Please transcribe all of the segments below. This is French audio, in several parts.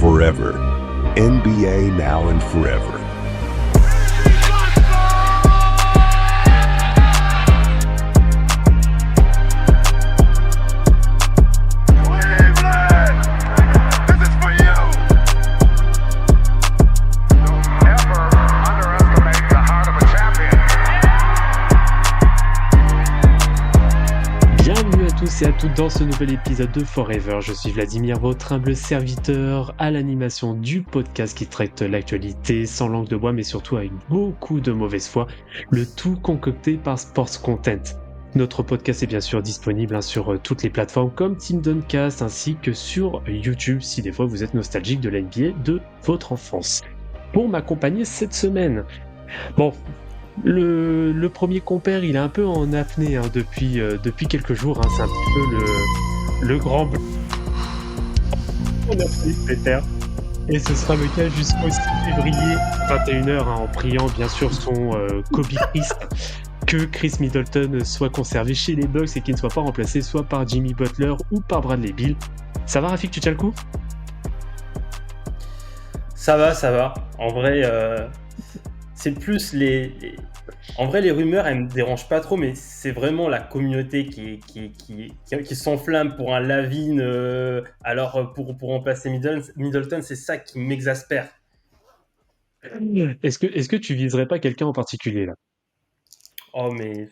forever. NBA now and forever. Et à toutes dans ce nouvel épisode de Forever. Je suis Vladimir, votre humble serviteur à l'animation du podcast qui traite l'actualité sans langue de bois, mais surtout avec beaucoup de mauvaise foi, le tout concocté par Sports Content. Notre podcast est bien sûr disponible sur toutes les plateformes comme Team Duncast ainsi que sur YouTube si des fois vous êtes nostalgique de l'NBA de votre enfance. Pour m'accompagner cette semaine, le premier compère, il est un peu en apnée depuis quelques jours. C'est un petit peu le grand on a failli se faire. Et ce sera le cas jusqu'au 6 février, 21h, en priant bien sûr son Kobe Christ que Chris Middleton soit conservé chez les Bucks et qu'il ne soit pas remplacé soit par Jimmy Butler ou par Bradley Beal. Ça va, Rafik, tu tiens le coup ? Ça va. En vrai, c'est plus En vrai, les rumeurs, elles me dérangent pas trop, mais c'est vraiment la communauté qui s'enflamme pour un Lavine. Alors, pour remplacer Middleton, c'est ça qui m'exaspère. Est-ce que tu viserais pas quelqu'un en particulier, là ? Oh, mais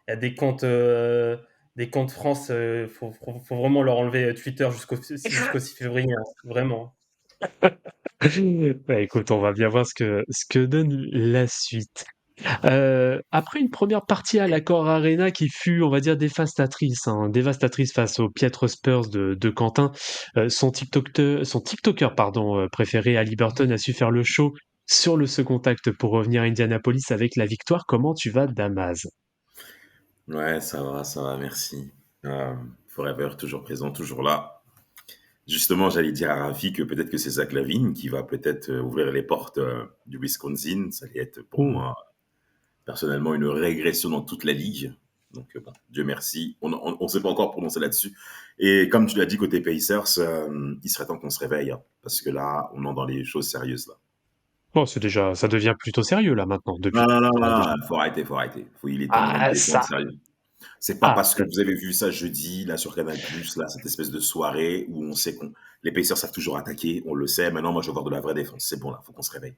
il y a des comptes France, faut vraiment leur enlever Twitter jusqu'au 6 février, hein, vraiment. Écoute, on va bien voir ce que donne la suite. Après une première partie à l'Accor Arena qui fut, on va dire, dévastatrice face aux piètres Spurs de Quentin, son TikToker préféré, Haliburton, a su faire le show sur le second acte pour revenir à Indianapolis avec la victoire. Comment tu vas, Damas ? Ouais, ça va, merci. Forever, toujours présent, toujours là. Justement, j'allais dire à Rafi que peut-être que c'est Zach LaVine qui va peut-être ouvrir les portes du Wisconsin. Ça allait être pour moi, personnellement, une régression dans toute la ligue. Donc, Dieu merci. On ne sait pas encore prononcer là-dessus. Et comme tu l'as dit, côté Pacers, il serait temps qu'on se réveille. Parce que là, on est dans les choses sérieuses. Là. Bon, ça devient plutôt sérieux, là, maintenant. Non, faut arrêter. Il est temps de remettre les choses sérieux. C'est pas parce que vous avez vu ça jeudi, là, sur Canal+, là, cette espèce de soirée où on sait que les Pacers savent toujours attaquer, on le sait. Maintenant, moi, je veux voir de la vraie défense. C'est bon, là, faut qu'on se réveille.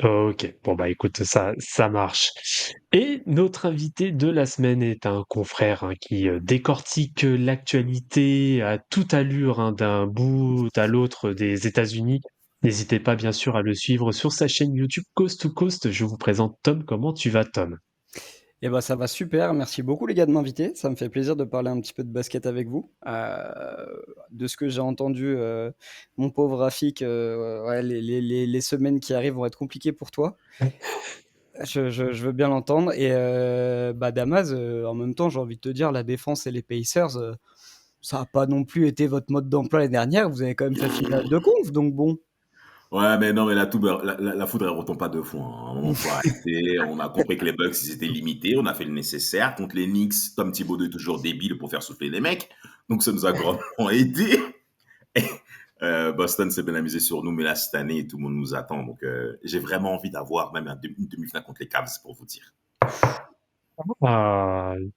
Ok, écoute, ça marche. Et notre invité de la semaine est un confrère qui décortique l'actualité à toute allure d'un bout à l'autre des États-Unis. N'hésitez pas bien sûr à le suivre sur sa chaîne YouTube Coast to Coast. Je vous présente Tom. Comment tu vas, Tom ? Eh ben, ça va super, merci beaucoup les gars de m'inviter, ça me fait plaisir de parler un petit peu de basket avec vous. De ce que j'ai entendu, mon pauvre Rafik, les semaines qui arrivent vont être compliquées pour toi. Je veux bien l'entendre. Et Damas, en même temps, j'ai envie de te dire, la défense et les Pacers, ça n'a pas non plus été votre mode d'emploi l'année dernière, vous avez quand même fait finale de conf, donc bon. Ouais, mais non, mais la foudre, elle retombe pas deux fois. À un moment, faut arrêter. On a compris que les Bucks, ils étaient limités. On a fait le nécessaire. Contre les Knicks, Tom Thibodeau est toujours débile pour faire souffler les mecs. Donc, ça nous a grandement aidé. Boston s'est bien amusé sur nous, mais là, cette année, tout le monde nous attend. Donc, j'ai vraiment envie d'avoir même une demi-finale contre les Cavs, pour vous dire.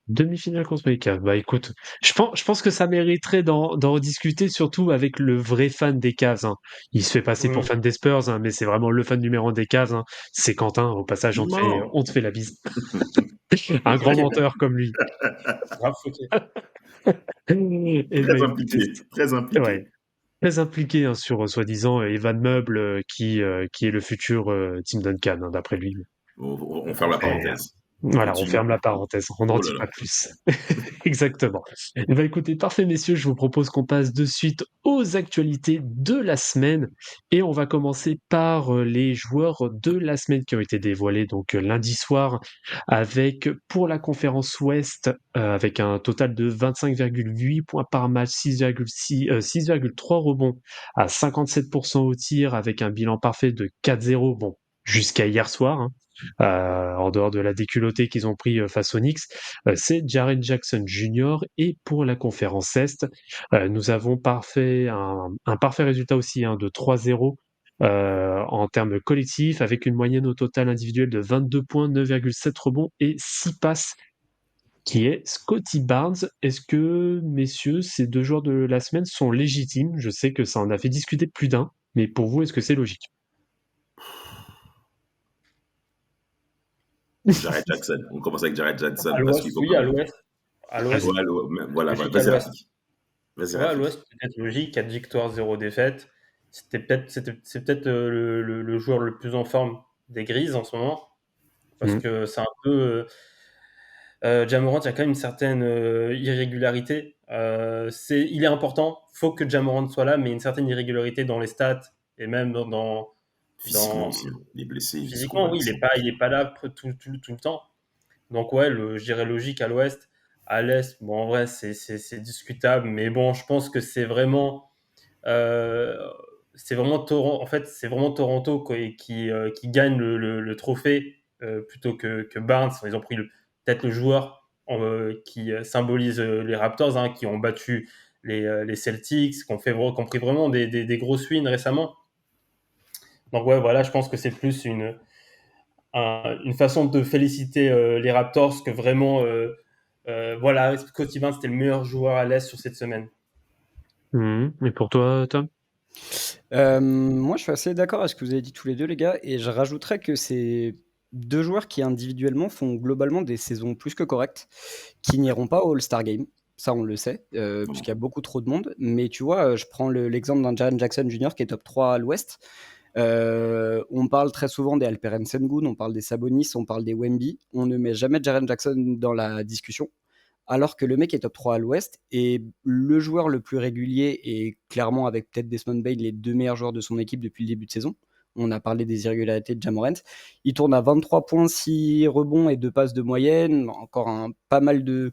Demi-finale contre les Cavs. Écoute, je pense que ça mériterait d'en rediscuter, surtout avec le vrai fan des Cavs. Il se fait passer pour fan des Spurs, mais c'est vraiment le fan numéro 1 des Cavs. C'est Quentin. Au passage, on te fait la bise. Un grand menteur comme lui. Très impliqué. Ouais. Très impliqué sur soi-disant Evan Meuble, qui est le futur Tim Duncan, d'après lui. On ferme la parenthèse. Voilà, on ferme la parenthèse, on n'en dit pas plus. Exactement. Écoutez, parfait messieurs, je vous propose qu'on passe de suite aux actualités de la semaine et on va commencer par les joueurs de la semaine qui ont été dévoilés donc lundi soir avec pour la conférence Ouest avec un total de 25,8 points par match, 6,3 rebonds à 57% au tir avec un bilan parfait de 4-0 jusqu'à hier soir. en dehors de la déculottée qu'ils ont pris face aux Knicks, c'est Jaren Jackson Jr. Et pour la conférence Est, nous avons un parfait résultat aussi de 3-0 en termes collectifs, avec une moyenne au total individuelle de 22 points, 9,7 rebonds et 6 passes, qui est Scottie Barnes. Est-ce que, messieurs, ces 2 joueurs de la semaine sont légitimes? Je sais que ça en a fait discuter plus d'un, mais pour vous, est-ce que c'est logique? Jared Jackson. On commence avec Jared Jackson À parce l'ouest, qu'il faut oui, quand à même. l'ouest. À l'ouest, Ouais, voilà, logique à vas-y, l'ouest. Rafik. Vas-y, Ouais, à Rafik. l'ouest, peut-être logique, 4 victoires, 0 défaite. C'est peut-être le joueur le plus en forme des Grises en ce moment. Parce que c'est un peu. Ja Morant, il y a quand même une certaine irrégularité. Il est important, faut que Ja Morant soit là, mais une certaine irrégularité dans les stats et même Physiquement dans- aussi, hein. Il est blessé jusqu'au physiquement, oui, 25. il est pas là tout le temps. Donc ouais, je dirais logique à l'ouest. À l'est, bon, en vrai, c'est discutable, mais bon, je pense que euh, en fait, c'est vraiment Toronto quoi, qui gagne le trophée plutôt que Barnes. Ils ont pris peut-être le joueur qui symbolise les Raptors, hein, qui ont battu les Celtics, qui ont pris vraiment des grosses wins récemment. Donc ouais, voilà, je pense que c'est plus une façon de féliciter les Raptors que vraiment, voilà, Scottie Barnes c'était le meilleur joueur à l'Est sur cette semaine. Et pour toi, Tom? Moi, je suis assez d'accord avec ce que vous avez dit tous les deux, les gars, et je rajouterais que c'est 2 joueurs qui individuellement font globalement des saisons plus que correctes, qui n'iront pas au All-Star Game. Ça, on le sait, puisqu'il y a beaucoup trop de monde. Mais tu vois, je prends l'exemple d'un Jaren Jackson Jr. qui est top 3 à l'Ouest. On parle très souvent des Alperen Sengun, on parle des Sabonis, on parle des Wemby. On ne met jamais Jaren Jackson dans la discussion, alors que le mec est top 3 à l'Ouest et le joueur le plus régulier et clairement avec peut-être Desmond Bane les 2 meilleurs joueurs de son équipe depuis le début de saison. On a parlé des irrégularités de Ja Morant. Il tourne à 23 points, 6 rebonds et 2 passes de moyenne. Encore pas mal de...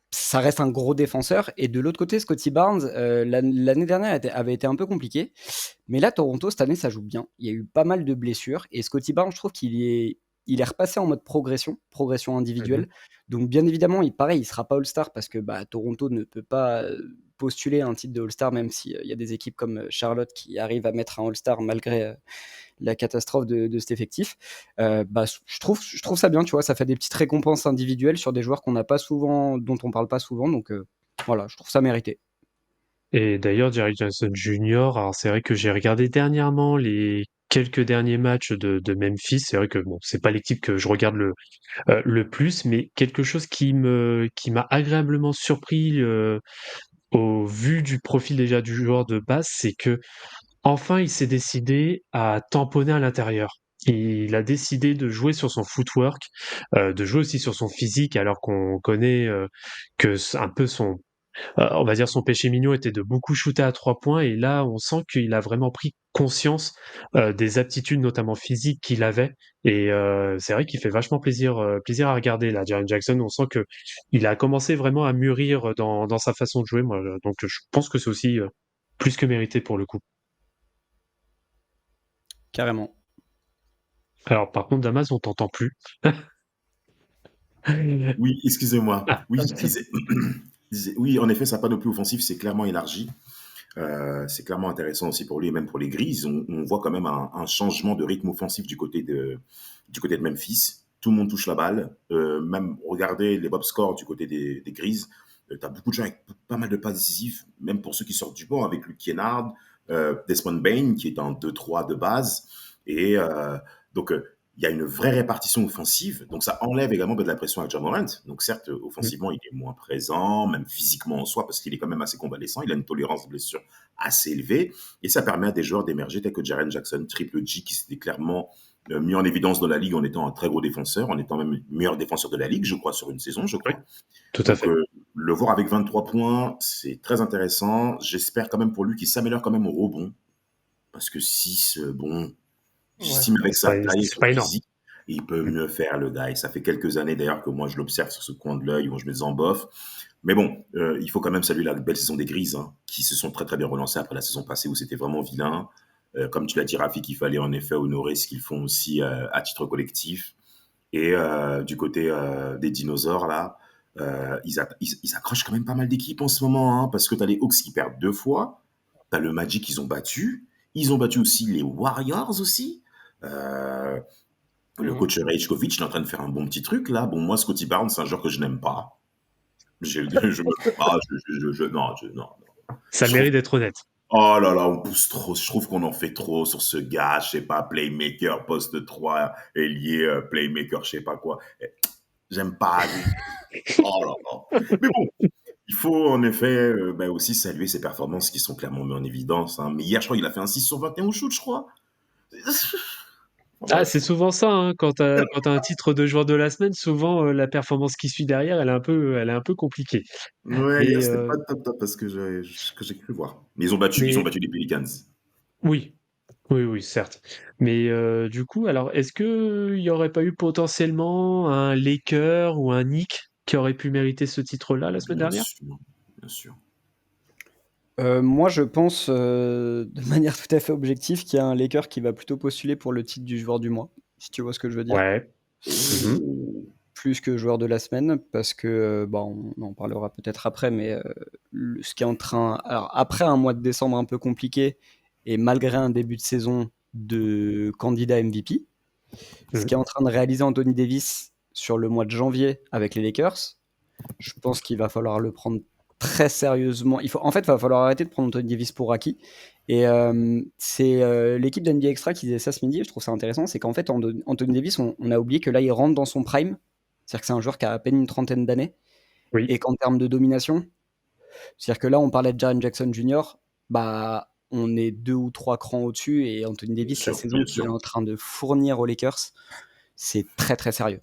Ça reste un gros défenseur. Et de l'autre côté, Scottie Barnes, l'année dernière avait été un peu compliquée. Mais là, Toronto, cette année, ça joue bien. Il y a eu pas mal de blessures. Et Scottie Barnes, je trouve qu'il est repassé en mode progression individuelle. Donc, bien évidemment, il ne sera pas All-Star parce que Toronto ne peut pas postuler un titre de All-Star, même s'il y a des équipes comme Charlotte qui arrivent à mettre un All-Star malgré la catastrophe de cet effectif. Je trouve ça bien, tu vois, ça fait des petites récompenses individuelles sur des joueurs qu'on n'a pas souvent, dont on parle pas souvent. Donc, voilà, je trouve ça mérité. Et d'ailleurs, Jaren Jackson Jr., alors c'est vrai que j'ai regardé dernièrement les quelques derniers matchs de Memphis. C'est vrai que bon, c'est pas l'équipe que je regarde le plus, mais quelque chose qui m'a agréablement surpris au vu du profil déjà du joueur de base, c'est que enfin il s'est décidé à tamponner à l'intérieur. Il a décidé de jouer sur son footwork, de jouer aussi sur son physique, alors qu'on connaît que un peu on va dire son péché mignon était de beaucoup shooter à 3 points, et là on sent qu'il a vraiment pris conscience des aptitudes notamment physiques qu'il avait, et c'est vrai qu'il fait vachement plaisir à regarder là, Jaren Jackson. On sent que il a commencé vraiment à mûrir dans sa façon de jouer, moi, donc je pense que c'est aussi plus que mérité pour le coup. Carrément. Alors par contre, Damas, on t'entend plus. Oui, excusez-moi. Ah, Oui, je disais, oui, en effet, sa panoplie offensive s'est clairement élargie. C'est clairement intéressant aussi pour lui et même pour les Grises. On voit quand même un changement de rythme offensif du côté de Memphis. Tout le monde touche la balle. Même regardez les box scores du côté des Grises. Tu as beaucoup de gens avec pas mal de passes décisives, même pour ceux qui sortent du banc, avec Luke Kennard, Desmond Bane, qui est en 2-3 de base. Et donc, il y a une vraie répartition offensive. Donc, ça enlève également de la pression à Ja Morant. Donc, certes, offensivement, il est moins présent, même physiquement en soi, parce qu'il est quand même assez convalescent. Il a une tolérance de blessure assez élevée. Et ça permet à des joueurs d'émerger, tels que Jaren Jackson, Triple G, qui s'était clairement mis en évidence dans la ligue en étant un très gros défenseur, en étant même le meilleur défenseur de la ligue, je crois, sur une saison, je crois. Oui, tout à fait. Le voir avec 23 points, c'est très intéressant. J'espère quand même pour lui qu'il s'améliore quand même au rebond. Parce que 6, bon, j'estime avec sa taille et C'est son pas énorme. physique, il peut mieux faire le gars. Et ça fait quelques années d'ailleurs que moi je l'observe sur ce coin de l'œil, où je me en bof. Mais bon, il faut quand même saluer la belle saison des Grises, hein, qui se sont très très bien relancés après la saison passée où c'était vraiment vilain. Comme tu l'as dit, Rafik, il fallait en effet honorer ce qu'ils font aussi à titre collectif. Et du côté des dinosaures, là, ils accrochent quand même pas mal d'équipes en ce moment, hein, parce que tu as les Hawks qui perdent 2 fois, tu as le Magic qu'ils ont battu, ils ont battu aussi les Warriors aussi. Euh, le Mhm. coach Rejkovic, il est en train de faire un bon petit truc là. Bon, moi, Scotty Barnes, c'est un joueur que je n'aime pas. Je me ah, non, non. Ça Je trouve mérite d'être honnête. Oh là là, on pousse trop. Je trouve qu'on en fait trop sur ce gars, je sais pas, playmaker, poste 3, ailier, playmaker, je sais pas quoi. J'aime pas. Oh là là. Mais bon, il faut en effet aussi saluer ses performances qui sont clairement mises en évidence, hein. Mais hier, je crois qu'il a fait un 6 sur 21 au shoot, je crois. Ah, c'est Bref. souvent ça, hein, quand t'as un titre de joueur de la semaine, souvent la performance qui suit derrière, elle est un peu compliquée. Ouais, hier, Mais, c'était euh, pas top top parce que j'ai cru voir. Mais ils ont mais battu les Pelicans. oui, oui, oui, certes. Mais du coup, alors, est-ce qu'il n'y aurait pas eu potentiellement un Laker ou un Knick qui aurait pu mériter ce titre-là la semaine Bien dernière? sûr, bien sûr. Moi, je pense, de manière tout à fait objective, qu'il y a un Laker qui va plutôt postuler pour le titre du joueur du mois, si tu vois ce que je veux dire. Ouais. Mhm. Oh. Plus que joueur de la semaine, parce que, on en parlera peut-être après, mais ce qui est en train. Alors, après un mois de décembre un peu compliqué, et malgré un début de saison de candidat MVP, ce Mhm. qui est en train de réaliser Anthony Davis sur le mois de janvier avec les Lakers, je pense qu'il va falloir le prendre très sérieusement. En fait, il va falloir arrêter de prendre Anthony Davis pour acquis. Et c'est l'équipe d'NBA Extra qui disait ça ce midi, je trouve ça intéressant, c'est qu'en fait, Anthony Davis, on a oublié que là, il rentre dans son prime, c'est-à-dire que c'est un joueur qui a à peine une trentaine d'années, Oui. et qu'en termes de domination, c'est-à-dire que là, on parlait de Jaren Jackson Jr., bah, on est 2 ou 3 crans au-dessus, et Anthony Bien Davis, la sûr, saison bien qu'il est sûr. en train de fournir aux Lakers, c'est très très sérieux.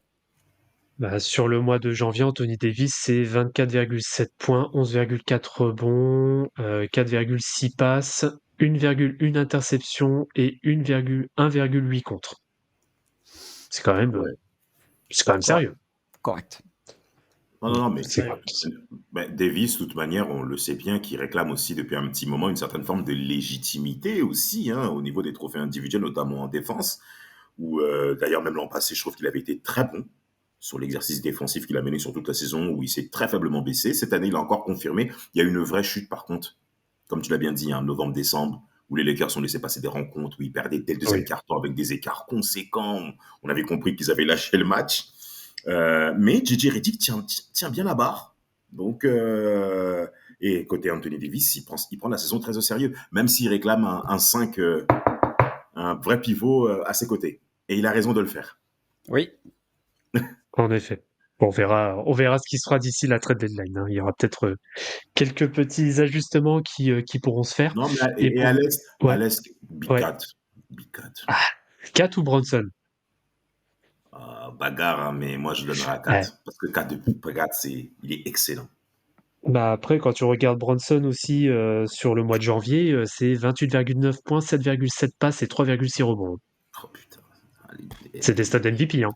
Bah, sur le mois de janvier, Anthony Davis, c'est 24,7 points, 11,4 rebonds, 4,6 passes, 1,1 interception et 1,8 contre. C'est quand même, Ouais. c'est quand même Correct. sérieux. Correct. Non, non, non, mais C'est Sérieux. Davis, de toute manière, on le sait bien, qui réclame aussi depuis un petit moment une certaine forme de légitimité aussi, hein, au niveau des trophées individuels, notamment en défense, où d'ailleurs même l'an passé, je trouve qu'il avait été très bon sur l'exercice défensif qu'il a mené sur toute la saison, où il s'est très faiblement baissé. Cette année, il a encore confirmé. Il y a eu une vraie chute, par contre, comme tu l'as bien dit, hein, novembre-décembre, où les Lakers ont laissé passer des rencontres, où ils perdaient dès le deuxième Oui. quart-temps avec des écarts conséquents. On avait compris qu'ils avaient lâché le match. Mais JJ Redick tient bien la barre. Donc, et côté Anthony Davis, il prend la saison très au sérieux, même s'il réclame un 5, un vrai pivot à ses côtés. Et il a raison de le faire. Oui. En effet. Bon, on verra ce qui se fera d'ici la trade deadline, hein. Il y aura peut-être quelques petits ajustements qui pourront se faire. Non, mais Et et à pour, l'Est, ouais, Big ouais. Cat. Big Cat. Ah, Kat ou Bronson? Bagarre, hein, mais moi je donnerai à Cat. Ouais. Parce que Cat, il est excellent. Bah après, quand tu regardes Bronson aussi sur le mois de janvier, c'est 28,9 points, 7,7 passes et 3,6 rebonds. Oh putain. C'est des stats MVP, hein.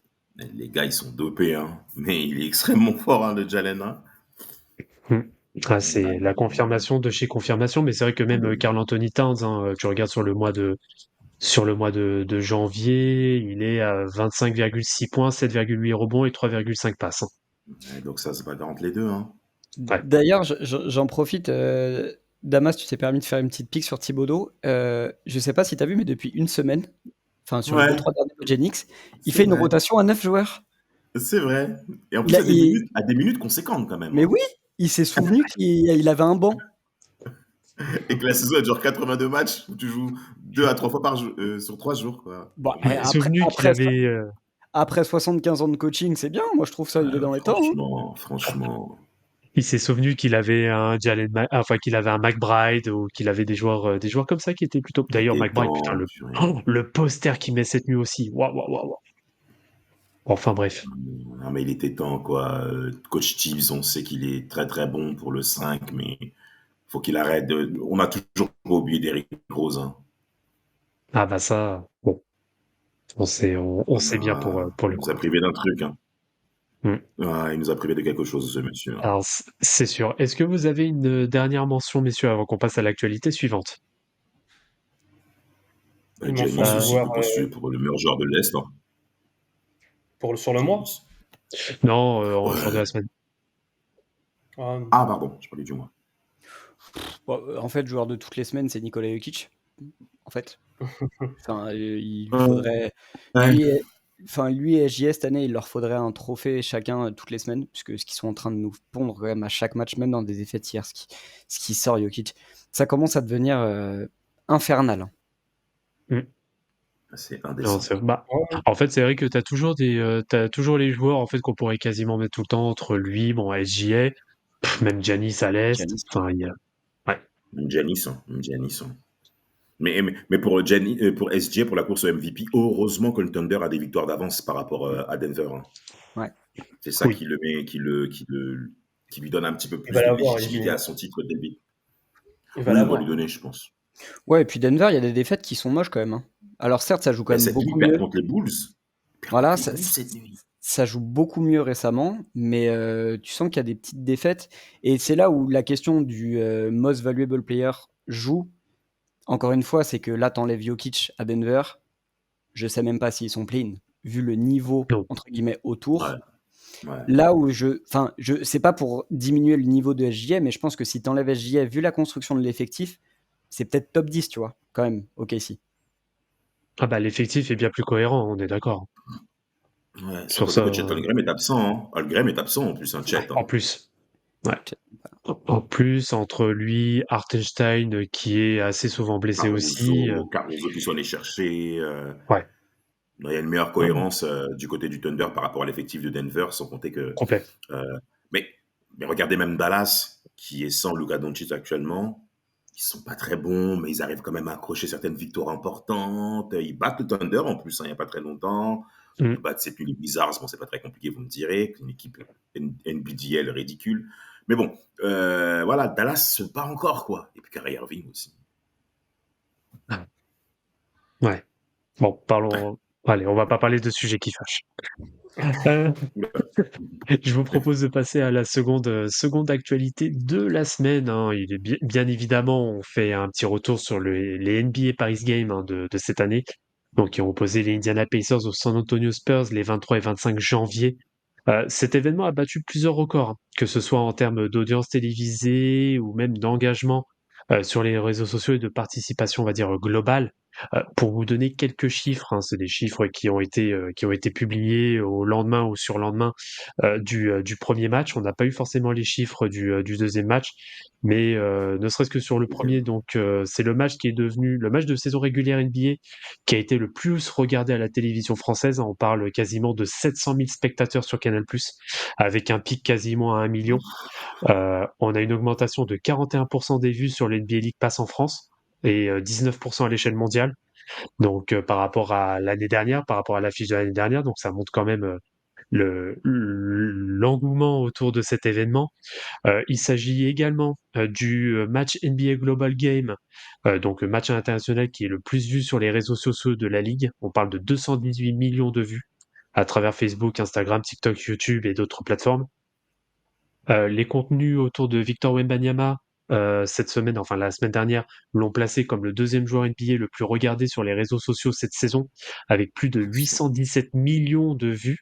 Les gars, ils sont dopés, hein. Mais il est extrêmement fort, hein, le Jalen, hein. Mm. Ah, c'est la confirmation de chez confirmation, mais c'est vrai que même Karl Anthony Towns, hein, tu regardes sur le mois de janvier, il est à 25,6 points, 7,8 rebonds et 3,5 passes, hein. Ouais, donc ça se bagarre entre les deux, hein. Ouais. D'ailleurs, j'en profite. Damas, tu t'es permis de faire une petite pique sur Thibodeau. Je sais pas si tu as vu, mais depuis une semaine, enfin sur les Ouais, 2-3 derniers matchs Genix, il c'est fait une vrai. rotation à 9 joueurs. C'est vrai. Et en Il plus, a- il- à des minutes conséquentes, quand même, Mais hein. oui, il s'est souvenu qu'il avait un banc. Et que la saison, elle dure 82 matchs, où tu joues 2 à 3 fois sur 3 jours, quoi. Bon, Il s'est souvenu qu'il avait, après 75 ans de coaching, c'est bien. Moi, je trouve ça, il est dans les temps, hein. Franchement. il s'est souvenu qu'il avait qu'il avait un McBride ou qu'il avait des joueurs comme ça qui étaient plutôt. Il D'ailleurs, était McBride, putain, temps, purée. le poster qu'il met cette nuit aussi. Waouh, waouh, waouh, waouh. Enfin bref. Non, mais il était temps, quoi. Coach Tibbs, on sait qu'il est très très bon pour le 5, mais faut qu'il arrête de. On a toujours oublié d'Eric Rose, hein. Ah bah ça, bon, on sait bien pour Il le nous a coup. privé d'un truc, hein. Hmm. Il nous a privé de quelque chose, ce monsieur, hein. Alors c'est sûr. Est-ce que vous avez une dernière mention, messieurs, avant qu'on passe à l'actualité suivante? Ils m'en Giannis font aussi pouvoir peut postuler pour le meilleur joueur de l'Est. Hein. sur le mois. Giannis. Non, en joueur de Ouais. la semaine. Ah, Ah, pardon, je parlais du mois. Bon, en fait, joueur de toutes les semaines, c'est Nikola Jokic. En fait, enfin, il lui Ouais. faudrait Ouais. lui et JS cette année, il leur faudrait un trophée chacun toutes les semaines, puisque ce qu'ils sont en train de nous pondre quand même à chaque match, même dans des effets tiers, ce qui sort Jokic, ça commence à devenir infernal. C'est Non, indécent. ouais. en fait, c'est vrai que t'as toujours les joueurs en fait qu'on pourrait quasiment mettre tout le temps entre lui, bon, SGA, même Giannis à l'Est. Giannis. Enfin, il y a... ouais. Même Giannis. Hein. Même Giannis. Hein. Mais pour, pour SJ, pour la course au MVP, heureusement que le Thunder a des victoires d'avance par rapport à Denver. Hein. Ouais. C'est ça Oui. qui le met, qui lui donne un petit peu Il plus va de l'avoir, légitimité SGA. à son titre de MVP. Il va Oui, on va l'avoir. lui donner, je pense. Ouais, et puis Denver, il y a des défaites qui sont moches quand même. Hein. Alors certes, ça joue quand Mais même cette nuit, beaucoup il perd mieux. contre les Bulls. Il perd Voilà, contre les Bulls cette nuit. ça joue beaucoup mieux récemment, mais tu sens qu'il y a des petites défaites. Et c'est là où la question du most valuable player joue. Encore une fois, c'est que là, t'enlèves Jokic à Denver. Je sais même pas s'ils sont play-in, vu le niveau, Non. entre guillemets, Ouais. autour. Ouais. Là où c'est pas pour diminuer le niveau de SGA, mais je pense que si t'enlèves SGA, vu la construction de l'effectif, c'est peut-être top 10, tu vois, quand même, OKC. Ah bah l'effectif est bien plus cohérent, on est d'accord. Ouais, sans Sur compter ça, que Chet Holmgren est absent. Hein. Holmgren est absent en plus, un Chet. en Hein. plus. Ouais. En plus, entre lui, Hartenstein, qui est assez souvent blessé aussi. Caruso qui sont allés chercher. Ouais, Il y a une meilleure cohérence du côté du Thunder par rapport à l'effectif de Denver, sans compter que. complet. Mais, mais regardez même Dallas, qui est sans Luka Doncic actuellement. Ils sont pas très bons, mais ils arrivent quand même à accrocher certaines victoires importantes. Ils battent le Thunder en plus, hein, il n'y a pas très longtemps. Mm. Ils battent cette nuit les Blizzards, bon, c'est pas très compliqué, vous me direz. Une équipe NBDL ridicule. Mais bon, voilà, Dallas se bat encore, quoi. Et puis Kyrie Irving aussi. Ouais. Bon, parlons. Allez, on va pas parler de sujets qui fâchent. Je vous propose de passer à la seconde actualité de la semaine. Hein. Il est bien évidemment, on fait un petit retour sur les NBA Paris Games de cette année. Donc, ils ont opposé les Indiana Pacers aux San Antonio Spurs les 23 et 25 janvier. Cet événement a battu plusieurs records, hein, que ce soit en termes d'audience télévisée ou même d'engagement sur les réseaux sociaux et de participation, on va dire, globale. Pour vous donner quelques chiffres, hein, c'est des chiffres qui ont été publiés au lendemain ou surlendemain du premier match. On n'a pas eu forcément les chiffres du deuxième match, mais ne serait-ce que sur le premier, donc c'est le match qui est devenu le match de saison régulière NBA qui a été le plus regardé à la télévision française. On parle quasiment de 700 000 spectateurs sur Canal+, avec un pic quasiment à 1 million. On a une augmentation de 41% des vues sur l'NBA League Pass en France et 19% à l'échelle mondiale. Donc par rapport à l'année dernière, par rapport à l'affiche de l'année dernière, donc ça montre quand même l'engouement autour de cet événement. Il s'agit également du match NBA Global Game, donc le match international qui est le plus vu sur les réseaux sociaux de la Ligue. On parle de 218 millions de vues à travers Facebook, Instagram, TikTok, YouTube et d'autres plateformes. Les contenus autour de Victor Wembanyama, cette semaine, enfin la semaine dernière, l'ont placé comme le deuxième joueur NBA le plus regardé sur les réseaux sociaux cette saison, avec plus de 817 millions de vues.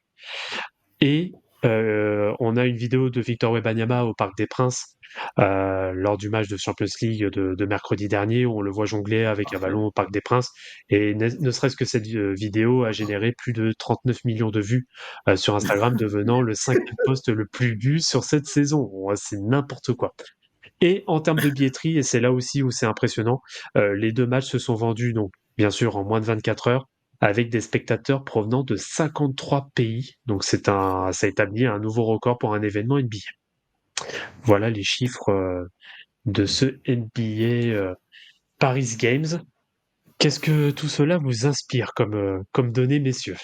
Et on a une vidéo de Victor Wembanyama au Parc des Princes lors du match de Champions League de mercredi dernier, où on le voit jongler avec un ballon au Parc des Princes. Et ne serait-ce que cette vidéo a généré plus de 39 millions de vues sur Instagram, devenant le 5e post le plus vu sur cette saison. Bon, c'est n'importe quoi. Et en termes de billetterie, et c'est là aussi où c'est impressionnant, les deux matchs se sont vendus, donc bien sûr en moins de 24 heures, avec des spectateurs provenant de 53 pays. Donc ça établit un nouveau record pour un événement NBA. Voilà les chiffres de ce NBA Paris Games. Qu'est-ce que tout cela vous inspire comme données, messieurs?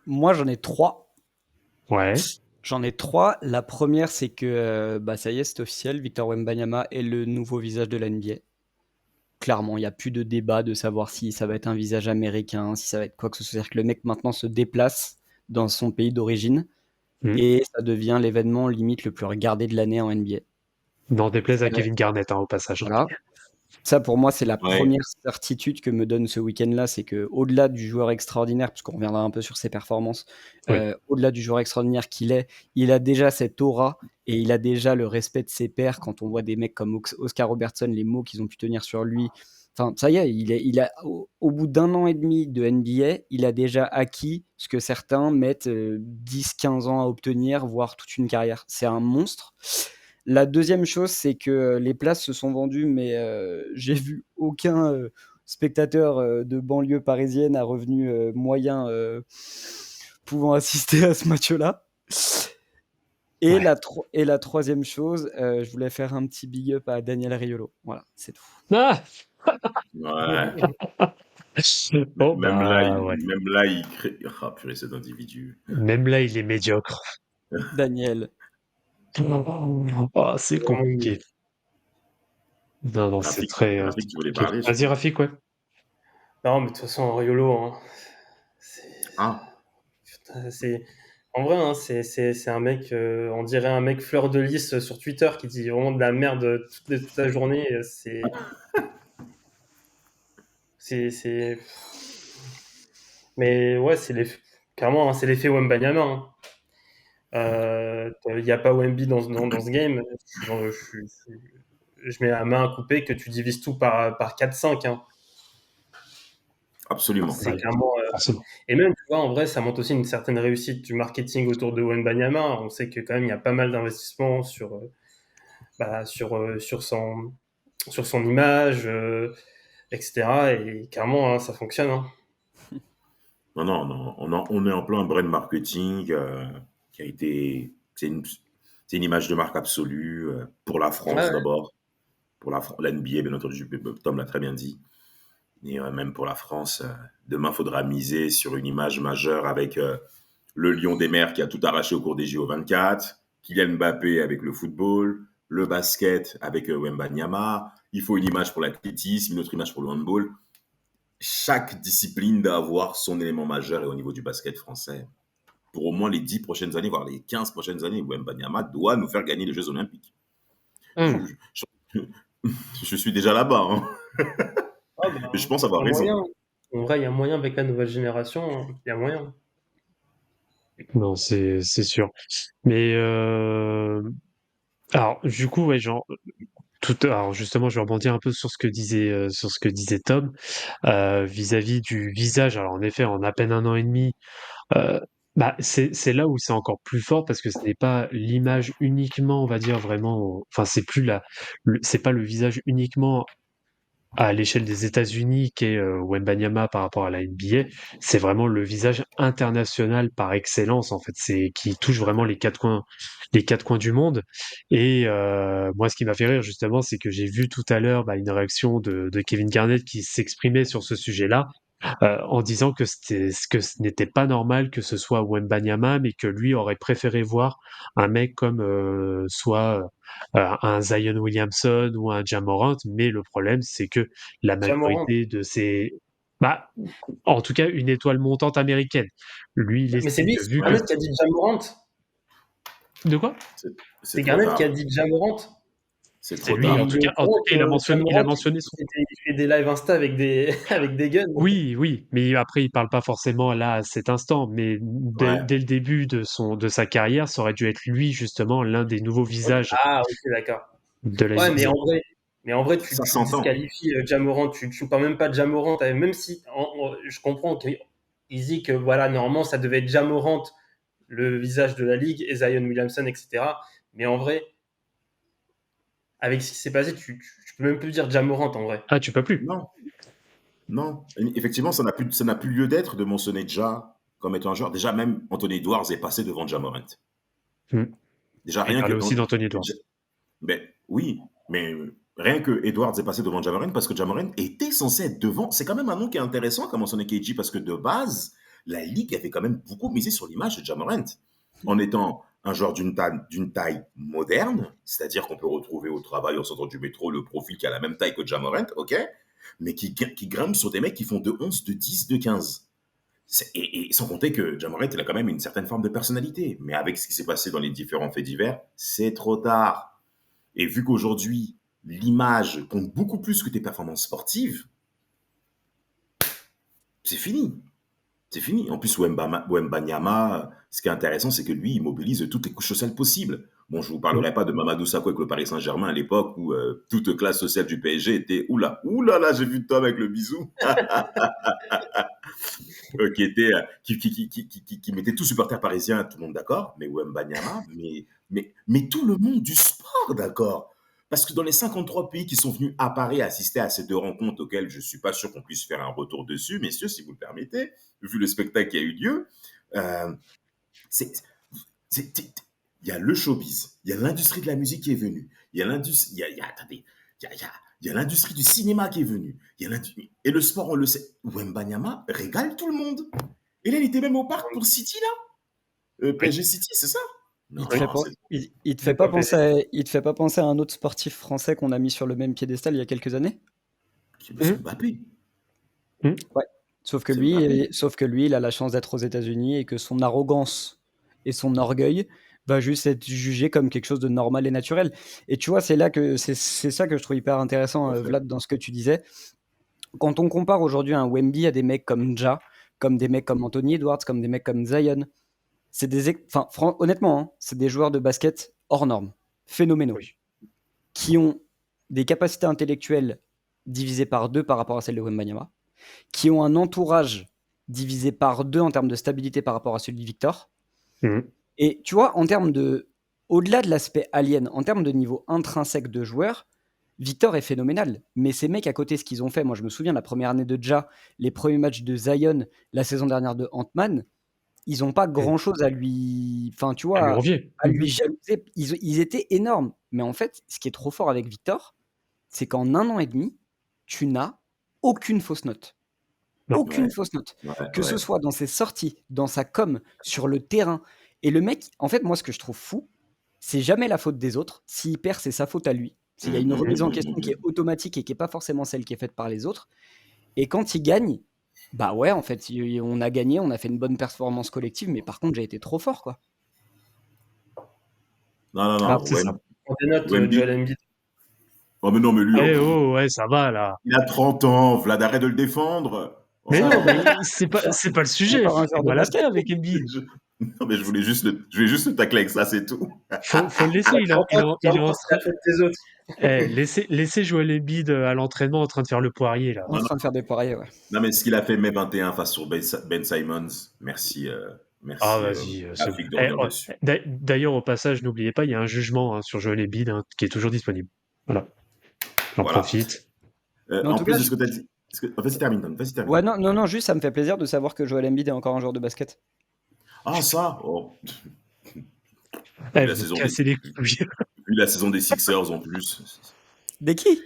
Moi, j'en ai 3. Ouais. J'en ai 3. La première, c'est que ça y est, c'est officiel. Victor Wembanyama est le nouveau visage de la NBA. Clairement, il n'y a plus de débat de savoir si ça va être un visage américain, si ça va être quoi que ce soit. C'est-à-dire que le mec maintenant se déplace dans son pays d'origine et ça devient l'événement limite le plus regardé de l'année en NBA. N'en déplaise à Kevin Garnett, hein, au passage. Voilà. Ça, pour moi, c'est la Ouais, première certitude que me donne ce week-end-là, c'est qu'au-delà du joueur extraordinaire, puisqu'on reviendra un peu sur ses performances, Oui. au-delà du joueur extraordinaire qu'il est, il a déjà cette aura et il a déjà le respect de ses pairs. Quand on voit des mecs comme Oscar Robertson, les mots qu'ils ont pu tenir sur lui, enfin, ça y est, il a au bout d'un an et demi de NBA, il a déjà acquis ce que certains mettent 10-15 ans à obtenir, voire toute une carrière. C'est un monstre. La deuxième chose, c'est que les places se sont vendues, mais j'ai vu aucun spectateur de banlieue parisienne à revenu moyen pouvant assister à ce match-là. Et, Ouais. et la troisième chose, je voulais faire un petit big up à Daniel Riolo. Voilà, c'est tout. Ah ouais. Bon, Même là, bah ouais. il crée. Ah, purée, cet individu. Même là, il est médiocre. Daniel. Oh, c'est Vraiment, compliqué. Non, non, c'est Rafik, tu voulais compliqué. parler, je Vas-y, crois. Rafik, ouais. non, mais de toute façon, Riolo, hein, c'est... Ah, putain, en vrai, hein, c'est un mec, on dirait un mec fleur de lys sur Twitter qui dit vraiment de la merde toute la journée. C'est... Mais ouais, clairement, hein, c'est l'effet Wembanyama. Hein. Il n'y a pas Wemby dans ce game. Je mets la main à couper que tu divises tout par 4-5. Hein. absolument. C'est Ouais, clairement. forcément. Et même, tu vois, en vrai, ça montre aussi une certaine réussite du marketing autour de Wembanyama. On sait que quand même, il y a pas mal d'investissements sur son image, etc. Et clairement, hein, ça fonctionne. Hein. Non, non, non. On est en plein brand marketing qui a été. C'est une image de marque absolue pour la Ouais, France ouais. d'abord. Pour la NBA, bien entendu, Tom l'a très bien dit. Et même pour la France, demain, il faudra miser sur une image majeure avec le Lion des mers qui a tout arraché au cours des JO 24, Kylian Mbappé avec le football, le basket avec Wembanyama. Il faut une image pour l'athlétisme, une autre image pour le handball. Chaque discipline doit avoir son élément majeur et au niveau du basket français. Pour au moins les 10 prochaines années, voire les 15 prochaines années, Wembanyama doit nous faire gagner les Jeux Olympiques. Je, Hum. je- je suis déjà là-bas, hein. Ah, Et je bah, pense il y avoir a moyen. raison. En vrai, il y a moyen avec la nouvelle génération. Hein. Il y a moyen. Non, c'est sûr. Mais alors, du coup, ouais, genre, alors justement, je vais rebondir un peu sur ce que disait Tom vis-à-vis du visage. Alors, en effet, en à peine un an et demi, euh, bah, c'est là où c'est encore plus fort parce que ce n'est pas l'image uniquement, on va dire vraiment. Enfin, c'est plus c'est pas le visage uniquement à l'échelle des États-Unis qu'est Wembanyama par rapport à la NBA, c'est vraiment le visage international par excellence en fait, c'est qui touche Tout à vraiment fait. les quatre coins du monde. Et moi, ce qui m'a fait rire justement, c'est que j'ai vu tout à l'heure une réaction de Kevin Garnett qui s'exprimait sur ce sujet-là en disant que ce n'était pas normal que ce soit Wembanyama, mais que lui aurait préféré voir un mec comme soit un Zion Williamson ou un Ja Morant, mais le problème c'est que la Jamorant. majorité de ces bah, en tout cas une étoile montante américaine. Lui, il Mais c'est estime lui, que c'est vu que Garnett qui a dit Jamorant. de quoi? C'est c'est C'est trop Garnett qui a tard. dit Jamorant. C'est C'est trop lui, Il en tard. tout est cas au courant que il a Jamorant, mentionné son il fait des lives Insta avec des, avec des guns. oui, oui, mais après il parle pas forcément là à cet instant, mais Ouais. dès le début de sa carrière, ça aurait dû être lui justement l'un des nouveaux Ok. visages Ah, ok, d'accord. de la Ouais, NBA. mais en vrai, Ça tu s'entend. disqualifies Jamorant, tu parles même pas de Jamorant, même si je comprends qu'il dit que voilà, normalement, ça devait être Jamorant, le visage de la ligue, et Zion Williamson, etc. Mais en vrai, avec ce qui s'est passé, tu peux même plus dire Jamorant en vrai. Ah, tu peux plus. Non, non. Effectivement, ça n'a plus lieu d'être de mentionner Ja comme étant un joueur. Déjà, même Anthony Edwards est passé devant Ja Morant. Hmm. Déjà, Il rien que. parlait aussi d'Anthony Edwards. Ben, oui, mais rien que Edwards est passé devant Ja Morant parce que Ja Morant était censé être devant. C'est quand même un nom qui est intéressant comme mentionné KG parce que de base, la Ligue avait quand même beaucoup misé sur l'image de Ja Morant en étant un joueur d'une taille moderne, c'est-à-dire qu'on peut retrouver au travail en sortant du métro le profil qui a la même taille que Ja Morant, ok, mais qui grimpe sur des mecs qui font de 11, de 10, de 15. Et sans compter que Ja Morant, il a quand même une certaine forme de personnalité. Mais avec ce qui s'est passé dans les différents faits divers, c'est trop tard. Et vu qu'aujourd'hui, l'image compte beaucoup plus que tes performances sportives, c'est fini. C'est fini. En plus, Wembanyama, ce qui est intéressant, c'est que lui, il mobilise toutes les couches sociales possibles. Bon, je ne vous parlerai pas de Mamadou Sakho avec le Paris Saint-Germain à l'époque où toute classe sociale du PSG était « Oula, là, j'ai vu Tom avec le bisou !» qui mettait tout supporter parisien, tout le monde d'accord, mais Wembanyama, mais tout le monde du sport d'accord. Parce que dans les 53 pays qui sont venus à Paris assister à ces 2 rencontres auxquelles je ne suis pas sûr qu'on puisse faire un retour dessus, messieurs, si vous le permettez, vu le spectacle qui a eu lieu, il y a le showbiz, il y a l'industrie de la musique qui est venue, il y a l'industrie, attendez, il y a l'industrie du cinéma qui est venue, et le sport, on le sait, Wembanyama régale tout le monde. Et là, il était même au parc pour City, là, PSG City, c'est ça? Il te fait pas penser à un autre sportif français qu'on a mis sur le même piédestal il y a quelques années? C'est Mbappé. Ouais. Sauf que lui, il a la chance d'être aux États-Unis et que son arrogance et son orgueil va juste être jugé comme quelque chose de normal et naturel. Et tu vois, c'est ça que je trouve hyper intéressant, Vlad, dans ce que tu disais. Quand on compare aujourd'hui un Wemby à des mecs comme Ja, comme des mecs comme Anthony Edwards, comme des mecs comme Zion, honnêtement, hein, c'est des joueurs de basket hors normes, phénoménaux, qui ont des capacités intellectuelles divisées par 2 par rapport à celles de Wembanyama, qui ont un entourage divisé par 2 en termes de stabilité par rapport à celui de Victor. Et tu vois, au-delà de l'aspect alien, en termes de niveau intrinsèque de joueur, Victor est phénoménal. Mais ces mecs à côté, ce qu'ils ont fait, moi je me souviens, la première année de Ja, les premiers matchs de Zion, la saison dernière de Ant-Man, ils n'ont pas grand-chose à lui... Enfin, tu vois, à lui jalouser. Ils étaient énormes. Mais en fait, ce qui est trop fort avec Victor, c'est qu'en 1 an et demi, tu n'as aucune fausse note. Aucune fausse note. Que ce soit dans ses sorties, dans sa com, sur le terrain. Et le mec, en fait, moi, ce que je trouve fou, c'est jamais la faute des autres. S'il perd, c'est sa faute à lui. Il y a une remise en question qui est automatique et qui n'est pas forcément celle qui est faite par les autres. Et quand il gagne, bah ouais, en fait, on a gagné, on a fait une bonne performance collective, mais par contre, j'ai été trop fort, quoi. Non, c'est ça. On dénote Joel Embiid. Oh, mais non, mais lui... ouais, ça va, là. Il a 30 ans, Vlad, arrête de le défendre. Mais non, mais c'est pas le sujet. Voilà, avec Embiid. Non, mais je voulais juste le tacler avec ça, c'est tout. Faut le laisser, il est en train. Laissez Joel Embiid à l'entraînement en train de faire le poirier, là. En train de faire des poiriers, ouais. Non, mais ce qu'il a fait mai 21 face sur Ben Simmons, merci. Ah, vas-y. D'ailleurs, au passage, n'oubliez pas, il y a un jugement sur Joel Embiid qui est toujours disponible. Voilà. J'en profite. En plus de ce que tu as dit... Vas-y, termine. Ouais, non, juste, ça me fait plaisir de savoir que Joel Embiid est encore un joueur de basket. Ah, ça Vu la saison des Sixers, en plus. Des qui?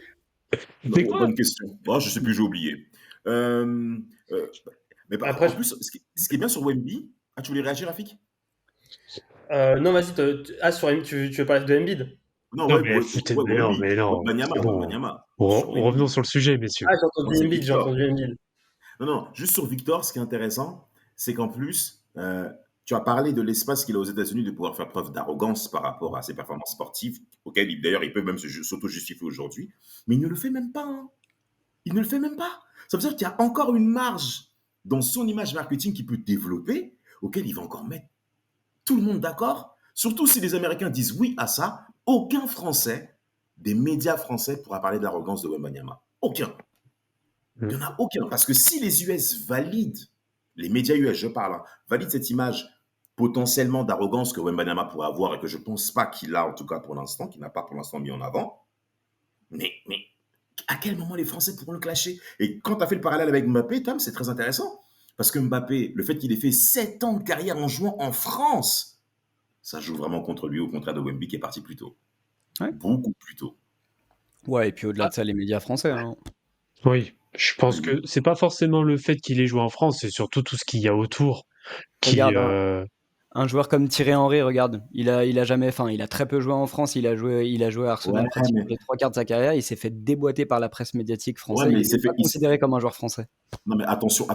Bonne question. Oh, je sais plus, j'ai oublié. Mais après, en plus, ce qui est bien sur Wemby... Ah, tu voulais réagir, Rafik? Non, vas-y. Tu veux parler de Embiid? Non, mais non. Wembanyama. Revenons sur le sujet, messieurs. Ah, j'ai entendu Embiid. Non, juste sur Victor, ce qui est intéressant, c'est qu'en plus, tu as parlé de l'espace qu'il a aux États-Unis de pouvoir faire preuve d'arrogance par rapport à ses performances sportives, auxquelles d'ailleurs il peut même s'auto-justifier aujourd'hui, mais il ne le fait même pas. Hein. Il ne le fait même pas. Ça veut dire qu'il y a encore une marge dans son image marketing qu'il peut développer, auquel il va encore mettre tout le monde d'accord. Surtout si les Américains disent oui à ça, aucun Français, des médias français, pourra parler de l'arrogance de Wembanyama. Aucun. Il n'y en a aucun. Parce que si les US valident, les médias US, je parle, valident cette image potentiellement d'arrogance que Wembanyama pourrait avoir et que je ne pense pas qu'il a, en tout cas pour l'instant, qu'il n'a pas pour l'instant mis en avant, mais à quel moment les Français pourront le clasher? Et quand tu as fait le parallèle avec Mbappé, Tom, c'est très intéressant. Parce que Mbappé, le fait qu'il ait fait 7 ans de carrière en jouant en France, ça joue vraiment contre lui, au contraire de Wemby qui est parti plus tôt. Ouais. Beaucoup plus tôt. Ouais, et puis au-delà de ça, les médias français. Hein. Oui, je pense que c'est pas forcément le fait qu'il ait joué en France, c'est surtout tout ce qu'il y a autour. Regarde, Un joueur comme Thierry Henry, regarde, il a jamais, enfin, il a très peu joué en France. Il a joué à Ouais, Arsenal pratiquement mais, les 3 quarts de sa carrière. Il s'est fait déboîter par la presse médiatique ouais, française. mais Il n'est pas considéré comme un joueur français. non, mais attention.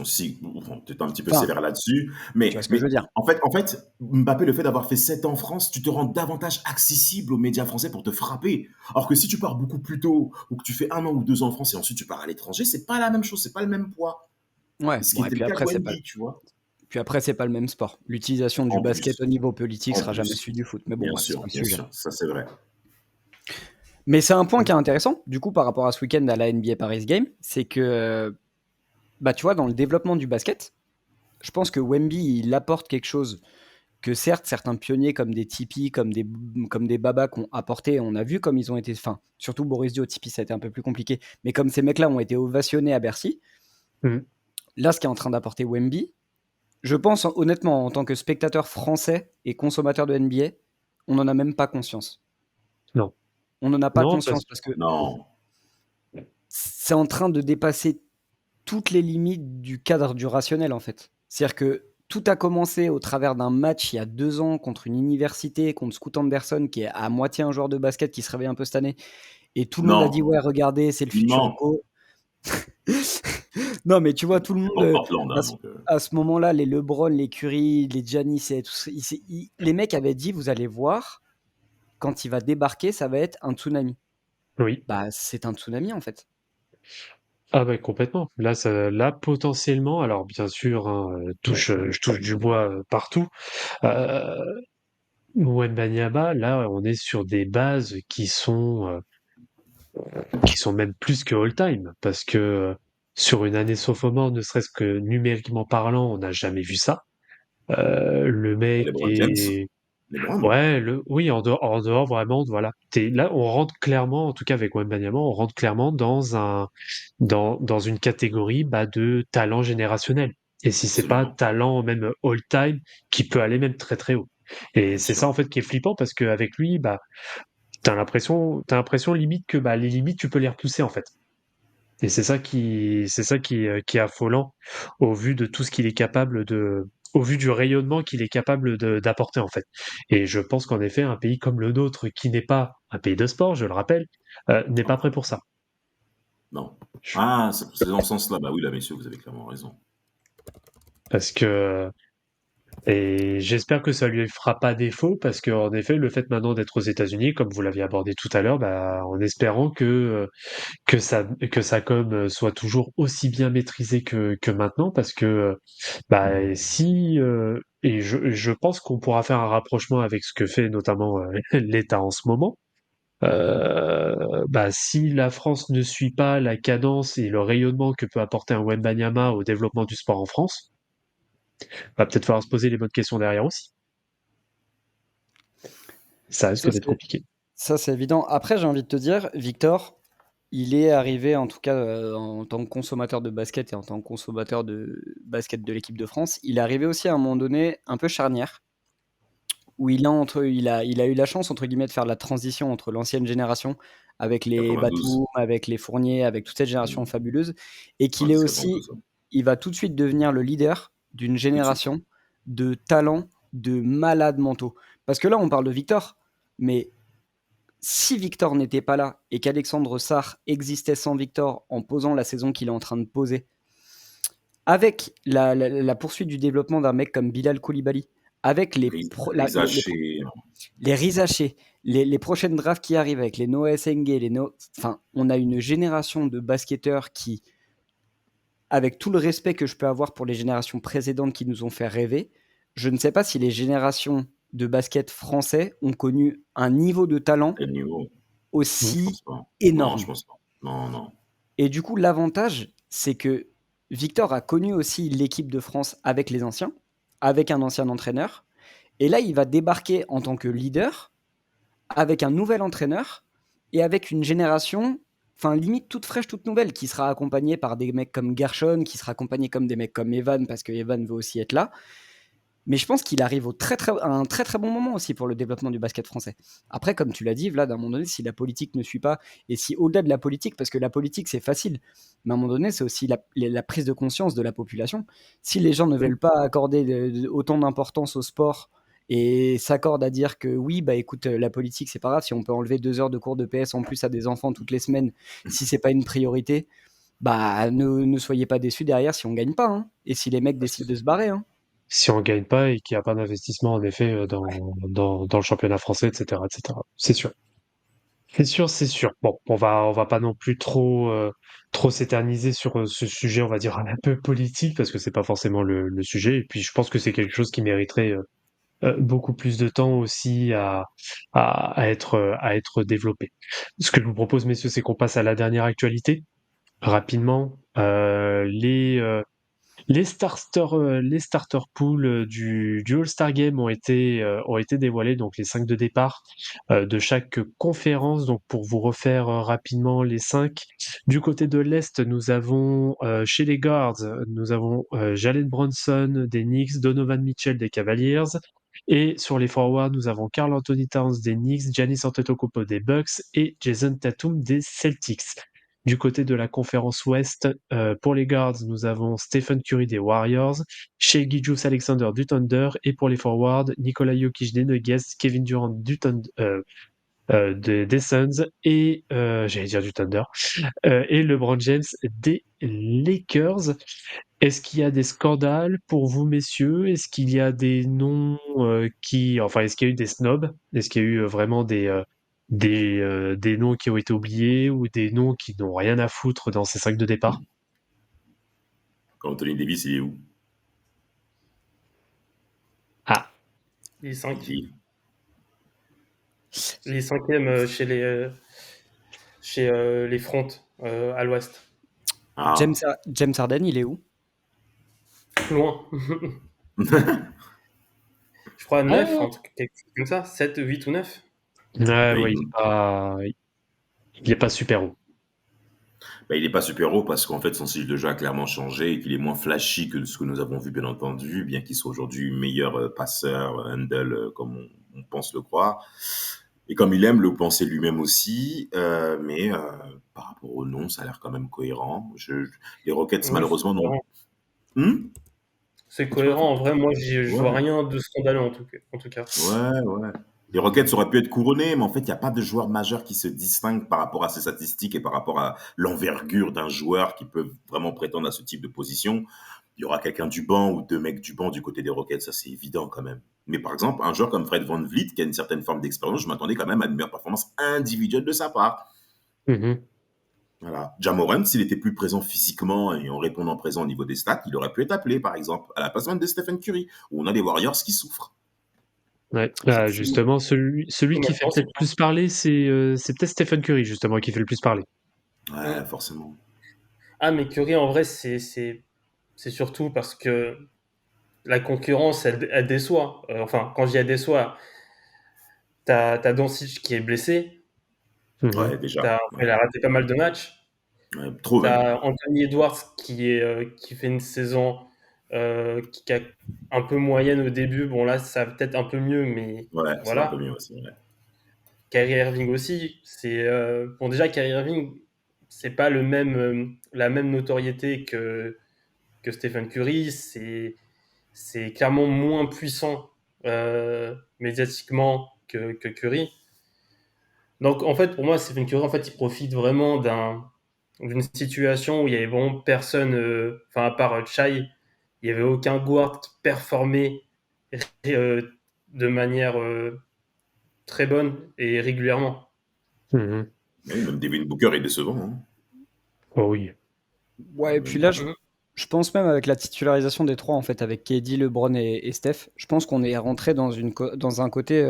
Si, bon, tu es un petit peu Enfin, sévère là-dessus, tu vois mais, ce que je mais veux dire. en fait, Mbappé, le fait d'avoir fait 7 ans en France, tu te rends davantage accessible aux médias français pour te frapper. Alors que si tu pars beaucoup plus tôt, ou que tu fais 1 an ou 2 ans en France et ensuite tu pars à l'étranger, c'est pas la même chose, c'est pas le même poids. Ouais. Ce qui Bon, et était le puis cas de après, c'est pas. Wendy, tu vois. Puis après, c'est pas le même sport. L'utilisation du En basket au plus, niveau politique en sera jamais plus. celui du foot. Mais bon, bref, c'est pas le Bien sujet. sûr, ça c'est vrai. Mais c'est un point qui est intéressant, du coup, par rapport à ce week-end à la NBA Paris Game, c'est que, bah, tu vois, dans le développement du basket, je pense que Wemby, il apporte quelque chose que certes, certains pionniers comme des Tipeee, comme des Baba qui ont apporté, on a vu comme ils ont été, enfin, surtout Boris Dio, Tipeee, ça a été un peu plus compliqué, mais comme ces mecs-là ont été ovationnés à Bercy, Mhm. là, ce qui est en train d'apporter Wemby, je pense honnêtement, en tant que spectateur français et consommateur de NBA, on n'en a même pas conscience. Non. On n'en a pas Non, conscience parce que Non, c'est en train de dépasser toutes les limites du cadre du rationnel, en fait. C'est-à-dire que tout a commencé au travers d'un match il y a 2 ans contre une université, contre Scoot Anderson, qui est à moitié un joueur de basket qui se réveille un peu cette année. Et tout le monde a dit, non, ouais, regardez, c'est le futur non. go. Non, mais tu vois, tout le monde, Pas Portland, à hein, ce, donc. à ce moment-là, les LeBron, les Curry, les Giannis, et tout ça, les mecs avaient dit, vous allez voir, quand il va débarquer, ça va être un tsunami. Oui. Bah, c'est un tsunami, en fait. Ah bah complètement. Là potentiellement, alors bien sûr, hein, je touche du bois partout. Euh, Wembanyama, là, on est sur des bases qui sont même plus que all-time, parce que sur une année sophomore, ne serait-ce que numériquement parlant, on n'a jamais vu ça. Le mec LeBron James, est LeBron. ouais, oui, en dehors vraiment, voilà. Là, on rentre clairement, en tout cas avec Wembanyama, on rentre clairement dans une catégorie bah, de talent générationnel. Et si c'est pas Absolument, talent même all-time, qui peut aller même très très haut. Et bien c'est ça sûr. en fait qui est flippant parce qu'avec lui, bah, t'as l'impression limite que bah, les limites tu peux les repousser en fait. Et c'est ça qui est affolant au vu de tout ce qu'il est capable au vu du rayonnement qu'il est capable d'apporter en fait. Et je pense qu'en effet, un pays comme le nôtre, qui n'est pas un pays de sport, je le rappelle, n'est pas Non, prêt pour ça. non. Ah, c'est dans ce sens-là. Bah oui, là, messieurs, vous avez clairement raison. Parce que Et j'espère que ça lui fera pas défaut parce qu'en effet, le fait maintenant d'être aux États-Unis, comme vous l'aviez abordé tout à l'heure, bah, en espérant que sa com soit toujours aussi bien maîtrisée que maintenant, parce que bah, si et je pense qu'on pourra faire un rapprochement avec ce que fait notamment l'État en ce moment. Bah, si la France ne suit pas la cadence et le rayonnement que peut apporter un Wembanyama au développement du sport en France, va peut-être falloir se poser les bonnes questions derrière aussi. Ça Ça, risque d'être c'est compliqué. ça, c'est évident. Après, j'ai envie de te dire, Victor, il est arrivé, en tout cas, en tant que consommateur de basket et en tant que consommateur de basket de l'équipe de France, il est arrivé aussi à un moment donné un peu charnière, où il a eu la chance, entre guillemets, de faire la transition entre l'ancienne génération, avec les 92. Batum, avec les Fournier, avec toute cette génération Hmm. fabuleuse, et qu'il est 90, aussi, 92. Hein. il va tout de suite devenir le leader d'une Tout de suite. génération de talents, de malades mentaux. Parce que là, on parle de Victor, mais si Victor n'était pas là et qu'Alexandre Sarr existait sans Victor en posant la saison qu'il est en train de poser, avec la poursuite du développement d'un mec comme Bilal Koulibaly, avec Rizaché. les Rizaché, les prochaines drafts qui arrivent avec les Noah Sengé, enfin, on a une génération de basketteurs qui, avec tout le respect que je peux avoir pour les générations précédentes qui nous ont fait rêver, je ne sais pas si les générations de basket français ont connu un niveau de talent Quel niveau? Je aussi pense pas. Non, je énorme. pense pas. Non, non. Et du coup, l'avantage, c'est que Victor a connu aussi l'équipe de France avec les anciens, avec un ancien entraîneur. Et là, il va débarquer en tant que leader avec un nouvel entraîneur et avec une génération, enfin limite toute fraîche, toute nouvelle, qui sera accompagnée par des mecs comme Gershon, qui sera accompagnée comme des mecs comme Evan, parce que Evan veut aussi être là. Mais je pense qu'il arrive à un très très bon moment aussi pour le développement du basket français. Après, comme tu l'as dit, Vlad, à un moment donné, si la politique ne suit pas, et si au-delà de la politique, parce que la politique c'est facile, mais à un moment donné, c'est aussi la prise de conscience de la population. Si les gens ne veulent pas accorder autant d'importance au sport et s'accordent à dire que oui, bah écoute, la politique c'est pas grave, si on peut enlever 2 heures de cours de PS en plus à des enfants toutes les semaines, si c'est pas une priorité, bah ne soyez pas déçus derrière si on gagne pas, hein. Et si les mecs décident de se barrer, hein. Si on gagne pas et qu'il y a pas d'investissement, en effet, dans le championnat français, et cetera, et cetera. C'est sûr. C'est sûr, c'est sûr. Bon, on va pas non plus trop s'éterniser sur, ce sujet, on va dire, un peu politique, parce que c'est pas forcément le sujet et puis je pense que c'est quelque chose qui mériterait, beaucoup plus de temps aussi à être développé. Ce que je vous propose, messieurs, c'est qu'on passe à la dernière actualité, rapidement. Les starter pools du All-Star Game ont été dévoilés, donc les 5 de départ de chaque conférence. Donc pour vous refaire rapidement les 5, du côté de l'Est, nous avons chez les guards, nous avons Jalen Brunson des Knicks, Donovan Mitchell des Cavaliers. Et sur les forwards, nous avons Karl Anthony Towns des Knicks, Giannis Antetokounmpo des Bucks et Jason Tatum des Celtics. Du côté de la conférence Ouest, pour les guards, nous avons Stephen Curry des Warriors, Shai Gilgeous-Alexander du Thunder, et pour les forwards, Nikola Jokic des Nuggets, Kevin Durant des Suns, et j'allais dire du Thunder, et LeBron James des Lakers. Est-ce qu'il y a des scandales pour vous, messieurs? Est-ce qu'il y a des noms est-ce qu'il y a eu des snobs? Est-ce qu'il y a eu vraiment des noms qui ont été oubliés ou des noms qui n'ont rien à foutre dans ces 5 de départ? Anthony Davis, il est où? Ah, Les 5. Il- Les 5e chez les fronts à l'ouest. Ah. James Harden, il est où? Loin. Je crois 9, quelque chose comme ça. 7, 8 ou 9. ouais, il- il est pas super haut. il n'est pas super haut parce qu'en fait, son style de jeu a clairement changé et qu'il est moins flashy que ce que nous avons vu, bien entendu, bien qu'il soit aujourd'hui meilleur passeur, handle, comme on pense le croire. Et comme il aime le penser lui-même aussi, mais par rapport au nom, ça a l'air quand même cohérent. Les Rockets, Oui, malheureusement, c'est non. cohérent. Hmm. C'est cohérent. En vrai, moi, je vois Ouais, rien de scandaleux en tout cas. ouais. Les Rockets auraient pu être couronnés, mais en fait, il n'y a pas de joueur majeur qui se distingue par rapport à ses statistiques et par rapport à l'envergure d'un joueur qui peut vraiment prétendre à ce type de position. Il y aura quelqu'un du banc ou 2 mecs du banc du côté des Rockets, ça c'est évident quand même. Mais par exemple, un joueur comme Fred VanVleet, qui a une certaine forme d'expérience, je m'attendais quand même à une meilleure performance individuelle de sa part. Mhm. Voilà. Ja Morant, s'il était plus présent physiquement et en répondant présent au niveau des stats, il aurait pu être appelé, par exemple, à la place même de Stephen Curry, où on a des Warriors qui souffrent. Ouais, justement, celui qui fait Maintenant, c'est peut-être plus parler, c'est peut-être Stephen Curry, justement, qui fait le plus parler. Ouais, forcément. Ah, mais Curry, en vrai, c'est surtout parce que la concurrence, elle déçoit. Enfin, quand je dis elle déçoit, t'as Doncic qui est blessé. Mhm. Ouais, déjà. Il a raté pas mal de matchs. Ouais, trop même. T'as Anthony Edwards qui fait une saison qui a un peu moyenne au début. Bon, là, ça va peut-être un peu mieux, mais Ouais, ça va un peu voilà. mieux aussi. Ouais. Kyrie Irving aussi. Bon, déjà, Kyrie Irving, c'est pas la même notoriété que Stephen Curry. C'est clairement moins puissant médiatiquement que Curry. Donc, en fait, pour moi, Stephen Curry, en fait, il profite vraiment d'une situation où il y avait vraiment personne, à part Shai, il y avait aucun guard qui performait euh, de manière très bonne et régulièrement. Mhm. Oui, même Devin Booker est décevant. Hein. Oh oui. Ouais, et puis là, je pense même avec la titularisation des trois, en fait, avec KD, LeBron et Steph, je pense qu'on est rentré dans un côté.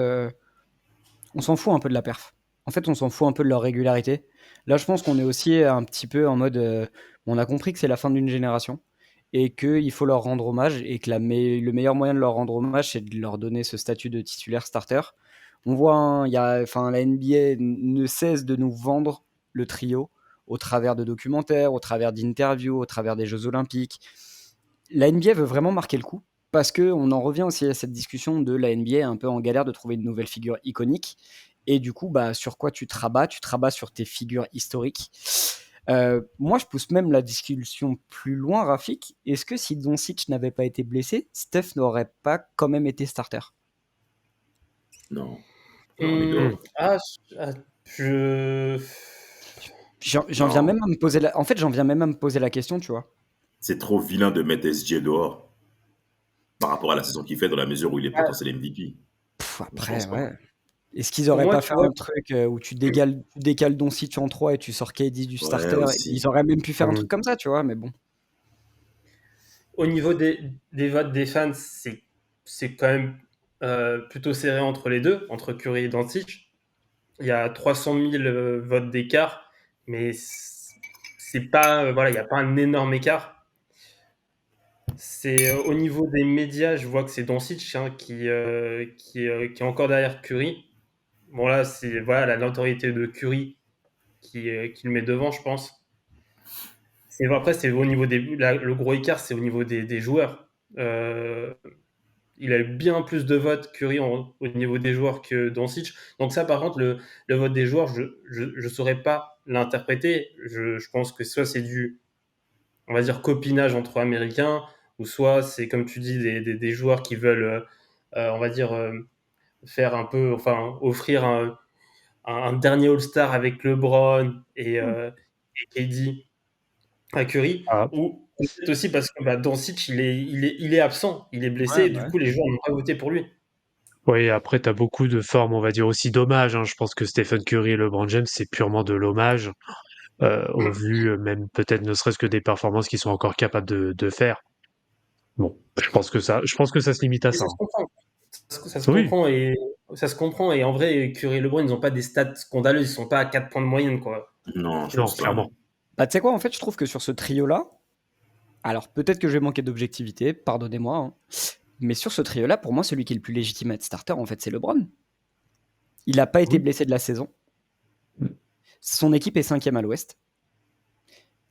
On s'en fout un peu de la perf. En fait, on s'en fout un peu de leur régularité. Là, je pense qu'on est aussi un petit peu en mode. On a compris que c'est la fin d'une génération et qu'il faut leur rendre hommage et que le meilleur moyen de leur rendre hommage, c'est de leur donner ce statut de titulaire starter. On voit, hein, la NBA ne cesse de nous vendre le trio au travers de documentaires, au travers d'interviews, au travers des Jeux Olympiques. La NBA veut vraiment marquer le coup parce qu'on en revient aussi à cette discussion de la NBA un peu en galère de trouver une nouvelle figure iconique. Et du coup, sur quoi tu te rabats? Tu te rabats sur tes figures historiques. Moi, je pousse même la discussion plus loin, Rafik. Est-ce que si Doncic n'avait pas été blessé, Steph n'aurait pas quand même été starter? Non. Non, il doit. Je. J'en viens Non. même à me poser en fait, j'en viens même à me poser la question, tu vois. C'est trop vilain de mettre SG dehors par rapport à la saison qu'il fait dans la mesure où il est potentiel MVP. Je Après, pense pas. ouais. Est-ce qu'ils Pour auraient moi, pas tu fait vois, un truc où tu décales Doncic en 3 et tu sors KD du Ouais, starter? aussi. Ils auraient même pu faire un Mm. truc comme ça, tu vois, mais bon. au niveau des votes des fans, c'est quand même plutôt serré entre les deux, entre Curry et Doncic. Il y a 300 000 votes d'écart, mais c'est pas, voilà, il n'y a pas un énorme écart. C'est au niveau des médias, je vois que c'est Doncic qui est encore derrière Curry. Bon là, c'est voilà la notoriété de Curry qui le met devant, je pense. Après, c'est au niveau le gros écart, c'est au niveau des joueurs. Euh, il a eu bien plus de votes Curry au niveau des joueurs que Doncic. Donc ça, par contre, le vote des joueurs, je saurais pas l'interpréter. Je pense que soit c'est du, on va dire, copinage entre Américains, ou soit c'est, comme tu dis, des joueurs qui veulent, on va dire, faire un peu, enfin, offrir un dernier All-Star avec LeBron et KD à Curry, Ah, ou peut-être aussi parce que Doncic, il est absent, il est blessé, Ouais, et du coup, les joueurs n'ont pas voté pour lui. oui, après, tu as beaucoup de formes, on va dire aussi d'hommage, hein. Je pense que Stephen Curry et LeBron James, c'est purement de l'hommage, au vu même peut-être ne serait-ce que des performances qu'ils sont encore capables de faire. Bon, je pense que ça se limite à Et ça, ça hein. se comprend. Ça se Oui, comprend et ça se comprend. Et en vrai, Curry et LeBron, ils n'ont pas des stats scandaleuses. Ils sont pas à 4 points de moyenne, quoi. Non, je non, pense pas, clairement. non. Tu sais quoi, en fait, je trouve que sur ce trio-là, alors peut-être que je vais manquer d'objectivité, pardonnez-moi, hein, mais sur ce trio-là, pour moi, celui qui est le plus légitime à être starter, en fait, c'est LeBron. Il n'a pas été Oui. blessé de la saison. Son équipe est 5e à l'Ouest.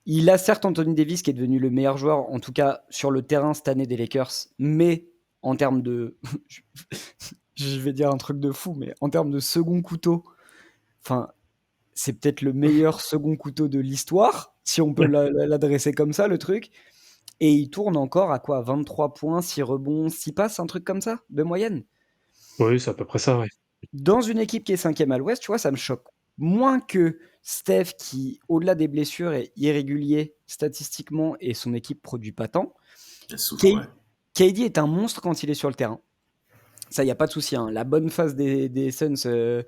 Il a certes Anthony Davis qui est devenu le meilleur joueur, en tout cas sur le terrain cette année des Lakers, mais en termes de. Je vais dire un truc de fou, mais en termes de second couteau, enfin, c'est peut-être le meilleur second couteau de l'histoire, si on peut l'adresser comme ça, le truc. Et il tourne encore à quoi? 23 points, 6 rebonds, 6 passes, un truc comme ça, de moyenne. Oui, c'est à peu près ça, ouais. Dans une équipe qui est 5e à l'Ouest, tu vois, ça me choque moins que Steph qui, au-delà des blessures, est irrégulier statistiquement et son équipe produit pas tant. Elle souffre, ouais. KD est un monstre quand il est sur le terrain. Ça, il n'y a pas de souci, hein. La bonne phase des Suns,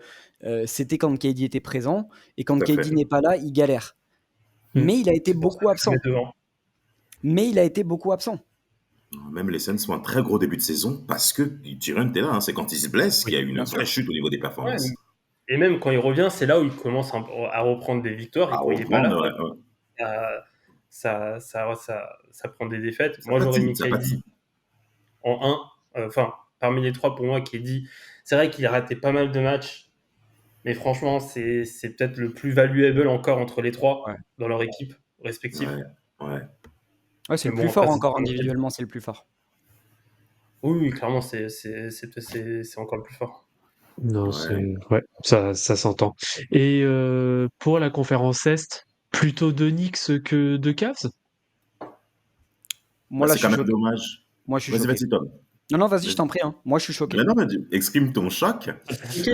c'était quand KD était présent. Et quand Tout à KD fait. n'est pas là, il galère. Mm. Mais il a été C'est pour ça beaucoup que je le absent. mets devant. Mais il a été beaucoup absent. Même les Suns font un très gros début de saison parce que Jaren était là, hein. C'est quand il se blesse qu'il y a eu une bien vraie sûr. chute au niveau des Ouais, performances. et même quand il revient, c'est là où il commence à reprendre des victoires. Et À quand il n'est pas là, reprendre, ouais. ça prend des défaites. Ça Moi, j'aurais patine, mis ça KD patine. en 1. Enfin, parmi les 3, pour moi, KD, c'est vrai qu'il a raté pas mal de matchs. Mais franchement, c'est peut-être le plus valuable encore entre les 3 Ouais. dans leur équipe respective. Ouais, ouais. Ouais, c'est Mais le bon, plus après, fort c'est encore individuellement, c'est le plus fort. oui, clairement, c'est encore le plus fort. Non, Ouais. ouais, ça s'entend. Et pour la conférence Est, plutôt de Knicks que de Cavs? Moi, Bah, là, c'est je quand suis même choqué. dommage. Moi, je suis Vas-y, choqué. vas-y, Tom. Non, non, vas-y, je t'en Vas-y. prie, hein. Moi, je suis choqué. Mais non, mais exprime ton choc. Ok.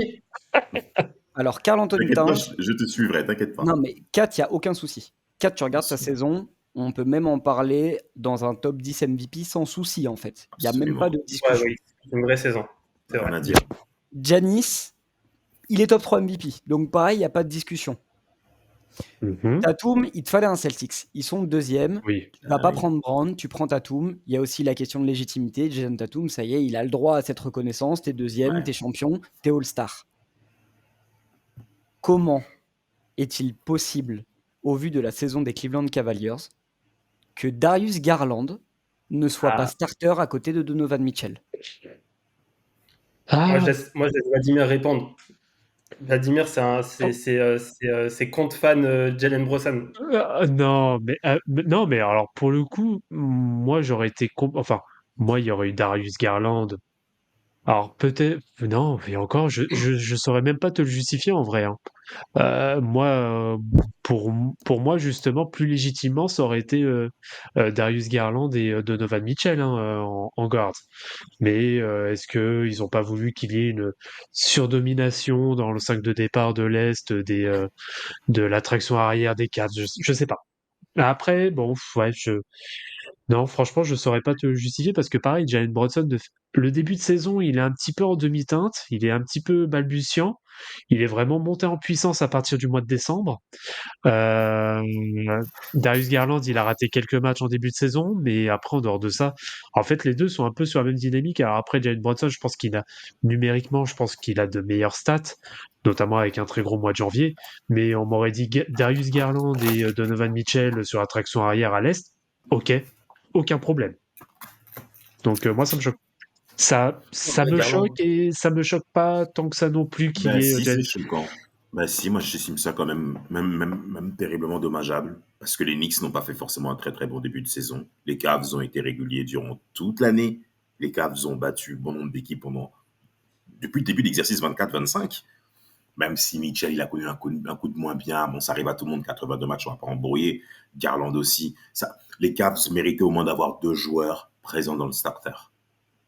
Alors, Karl Anthony T'inquiète pas, Towns, je te suivrai, t'inquiète pas. non, mais 4, il n'y a aucun souci. 4, tu regardes sa Absolument. saison, on peut même en parler dans un top 10 MVP sans souci, en fait. Il n'y a même pas de Absolument. Ouais, discussion. oui, c'est une vraie saison. C'est Rien vrai. à dire. Giannis, il est top 3 MVP. Donc, pareil, il n'y a pas de discussion. Mhm. Tatum, il te fallait un Celtics. Ils sont deuxième. Oui. Tu vas Ah pas oui. prendre Brown, tu prends Tatum. Il y a aussi la question de légitimité. Jason Tatum, ça y est, il a le droit à cette reconnaissance. T'es deuxième, Ouais. t'es champion, t'es All-Star. Comment est-il possible, au vu de la saison des Cleveland Cavaliers, que Darius Garland ne soit pas Ah, starter à côté de Donovan Mitchell? moi, Ah, je laisse Vladimir répondre. Vladimir, oh, c'est compte fan Jalen Brunson. non, mais alors pour le coup, moi j'aurais été enfin moi, il y aurait eu Darius Garland. Alors peut-être, non, et encore, je saurais même pas te le justifier en vrai, hein. Moi, pour moi, justement, plus légitimement, ça aurait été Darius Garland et Donovan Mitchell, hein, en guard. Mais est-ce qu'ils ont pas voulu qu'il y ait une surdomination dans le 5 de départ de l'Est de la traction arrière des Cavs? Je sais pas. Après, bon, ouais, non, franchement, je saurais pas te le justifier parce que pareil, Jalen Brunson, le début de saison, il est un petit peu en demi-teinte, il est un petit peu balbutiant, il est vraiment monté en puissance à partir du mois de décembre. Euh, Darius Garland, il a raté quelques matchs en début de saison, mais après, en dehors de ça, en fait, les deux sont un peu sur la même dynamique. Alors après, Jalen Brunson, je pense qu'il a, numériquement, je pense qu'il a de meilleures stats, notamment avec un très gros mois de janvier, mais on m'aurait dit Darius Garland et Donovan Mitchell sur la traction arrière à l'Est, ok, aucun problème. Donc moi, ça me choque. Ça Ouais, me Garland. choque et ça me choque pas tant que ça non plus qu'il Ben y ait si, c'est Jalen. choquant. Ben si, moi j'estime ça quand même terriblement dommageable. Parce que les Knicks n'ont pas fait forcément un très très bon début de saison. Les Cavs ont été réguliers durant toute l'année. Les Cavs ont battu bon nombre d'équipes depuis le début de l'exercice 24-25. Même si Mitchell il a connu un coup de moins bien, bon, ça arrive à tout le monde, 82 matchs, on va pas embrouiller. Garland aussi. Ça, les Cavs méritaient au moins d'avoir 2 joueurs présents dans le starter.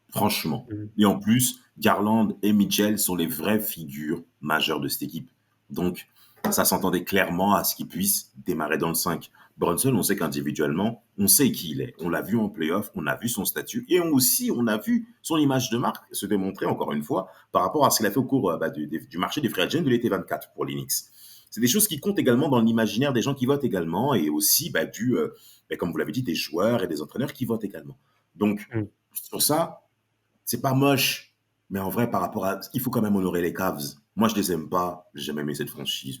Franchement. Mm. Et en plus, Garland et Mitchell sont les vraies figures majeures de cette équipe. Donc, ça s'entendait clairement à ce qu'ils puissent démarrer dans le 5. Brunson, on sait qu'individuellement, on sait qui il est. On l'a vu en playoff, on a vu son statut et on a vu son image de marque se démontrer encore une fois par rapport à ce qu'il a fait au cours du marché des free agents de l'été 24 pour l'Inix. C'est des choses qui comptent également dans l'imaginaire des gens qui votent également et aussi comme vous l'avez dit, des joueurs et des entraîneurs qui votent également. Donc, Mm. sur ça, c'est pas moche, mais en vrai, par rapport à. Il faut quand même honorer les Cavs. Moi, je les aime pas. J'ai jamais aimé cette franchise.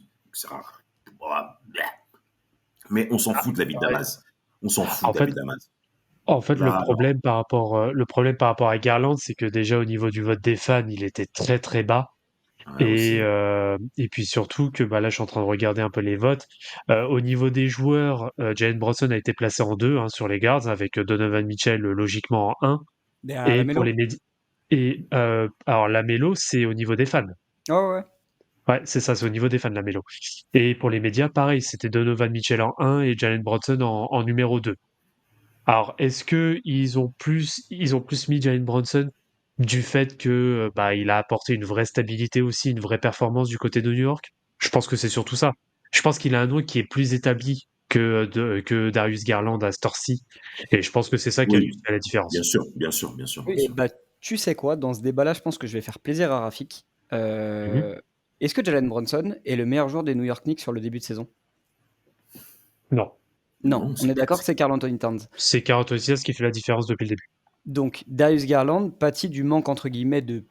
Mais on s'en Ah, fout de David Ouais. Damas. On s'en fout En de fait, David Damas. le Là, non. problème par rapport à Garland, c'est que déjà au niveau du vote des fans, il était très très bas. Ouais, aussi. Et puis surtout que bah là, je suis en train de regarder un peu les votes. Au niveau des joueurs, Jalen Brunson a été placé en 2 hein, sur les guards, avec Donovan Mitchell logiquement en 1. Derrière la Et pour mélo. les médias. Et alors la mélo, c'est au niveau des fans. Oh ouais. Ouais, c'est ça, c'est au niveau des fans, la mélo. Et pour les médias, pareil, c'était Donovan Mitchell en 1 et Jalen Brunson en numéro 2. Alors, est-ce que ils ont plus mis Jalen Brunson du fait que bah, il a apporté une vraie stabilité aussi, une vraie performance du côté de New York? Je pense que c'est surtout ça. Je pense qu'il a un nom qui est plus établi que Darius Garland à cette heure-ci. Et je pense que c'est ça qui a dû Oui, faire la bien différence. sûr, bien sûr, bien sûr, bien Et sûr. bah, tu sais quoi, dans ce débat-là, je pense que je vais faire plaisir à Rafik. Mhm. Est-ce que Jalen Brunson est le meilleur joueur des New York Knicks sur le début de saison? Non, Non, Non, on est d'accord que c'est Karl Anthony Towns. c'est Carrot ce qui fait la différence depuis le début. Donc, Darius Garland pâtit du manque, entre guillemets, de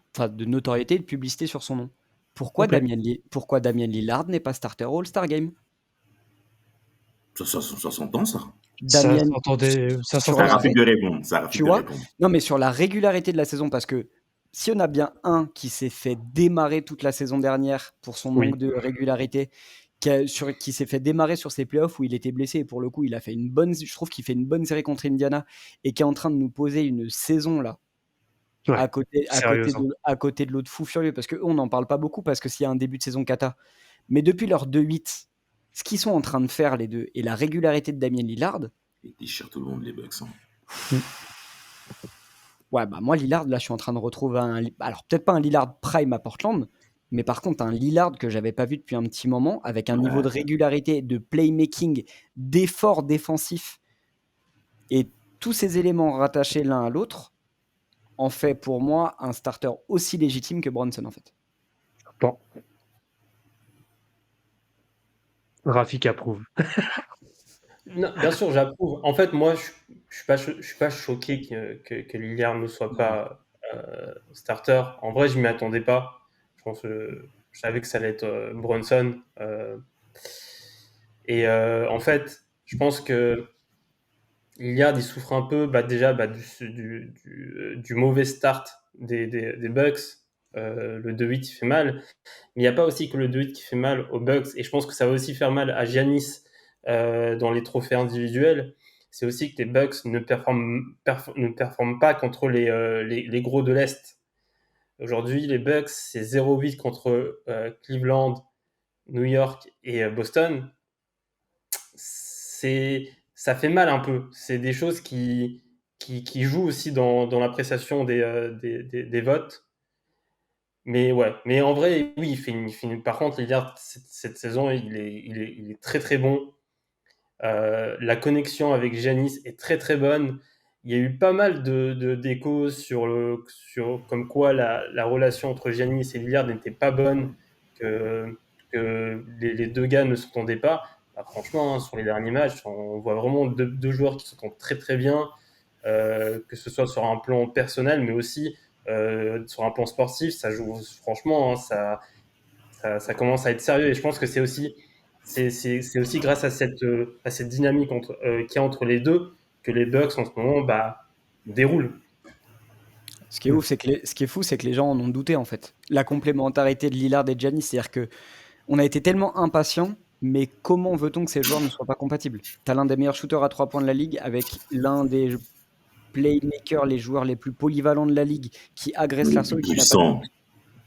notoriété et de publicité sur son nom. Complet. Pourquoi Damian Lillard n'est pas starter au All-Star Game? Ça s'entend, ça. Damien, Ça sur C'est à s'entend, la, ça. Rafik de répondre. C'est à tu Rafik de vois? répondre. Non, mais sur la régularité de la saison, parce que si on a bien un qui s'est fait démarrer toute la saison dernière pour son Oui. manque de régularité, qui s'est fait démarrer sur ses playoffs où il était blessé, et pour le coup, je trouve qu'il fait une bonne série contre Indiana et qui est en train de nous poser une saison là, Ouais. Sérieuse, hein. à côté de l'autre fou furieux, parce qu'on n'en parle pas beaucoup, parce que s'il y a un début de saison cata, mais depuis leur 2-8, ce qu'ils sont en train de faire les deux, et la régularité de Damien Lillard, Il déchire tout le monde, les Bucks. Hein. ouais, bah moi, Lillard, là, je suis en train de retrouver alors peut-être pas un Lillard prime à Portland, mais par contre, un Lillard que j'avais pas vu depuis un petit moment, avec un niveau de Ouais. régularité, de playmaking, d'effort défensif, et tous ces éléments rattachés l'un à l'autre, en fait pour moi un starter aussi légitime que Bronson, en fait. Bon. Rafik approuve. Non, bien sûr, j'approuve. En fait, moi, je suis pas choqué que Lillard ne soit pas starter. En vrai, je m'y attendais pas. Je pense que je savais que ça allait être Brunson. En fait, je pense que Lillard, il souffre un peu déjà du mauvais start des Bucks. Le 2-8, il fait mal. Mais il n'y a pas aussi que le 2-8 qui fait mal aux Bucks. Et je pense que ça va aussi faire mal à Giannis dans les trophées individuels. c'est aussi que les Bucks ne performent pas contre les gros de l'Est. Aujourd'hui, les Bucks, c'est 0-8 contre Cleveland, New York et Boston. Ça fait mal un peu. C'est des choses qui jouent aussi dans l'appréciation des votes. Mais ouais, mais en vrai, oui, par contre, Lillard, cette saison, il est très très bon. La connexion avec Giannis est très très bonne. Il y a eu pas mal d'échos sur comme quoi la relation entre Giannis et Lillard n'était pas bonne, que les deux gars ne s'entendaient pas. Bah, franchement, hein, sur les derniers matchs, on voit vraiment deux joueurs qui s'entendent très très bien, que ce soit sur un plan personnel, mais aussi sur un plan sportif. Ça joue, franchement, hein, ça commence à être sérieux. Et je pense que c'est aussi grâce à cette dynamique qu'il y a entre les deux que les Bucks en ce moment déroulent. Ce qui est fou, c'est que les gens en ont douté en fait. La complémentarité de Lillard et Giannis, c'est-à-dire que on a été tellement impatients, mais comment veut-on que ces joueurs ne soient pas compatibles? T'as l'un des meilleurs shooters à 3 points de la ligue avec l'un des playmakers, les joueurs les plus polyvalents de la ligue qui agressent Les l'arceau plus et qui n'a pas de... puissants,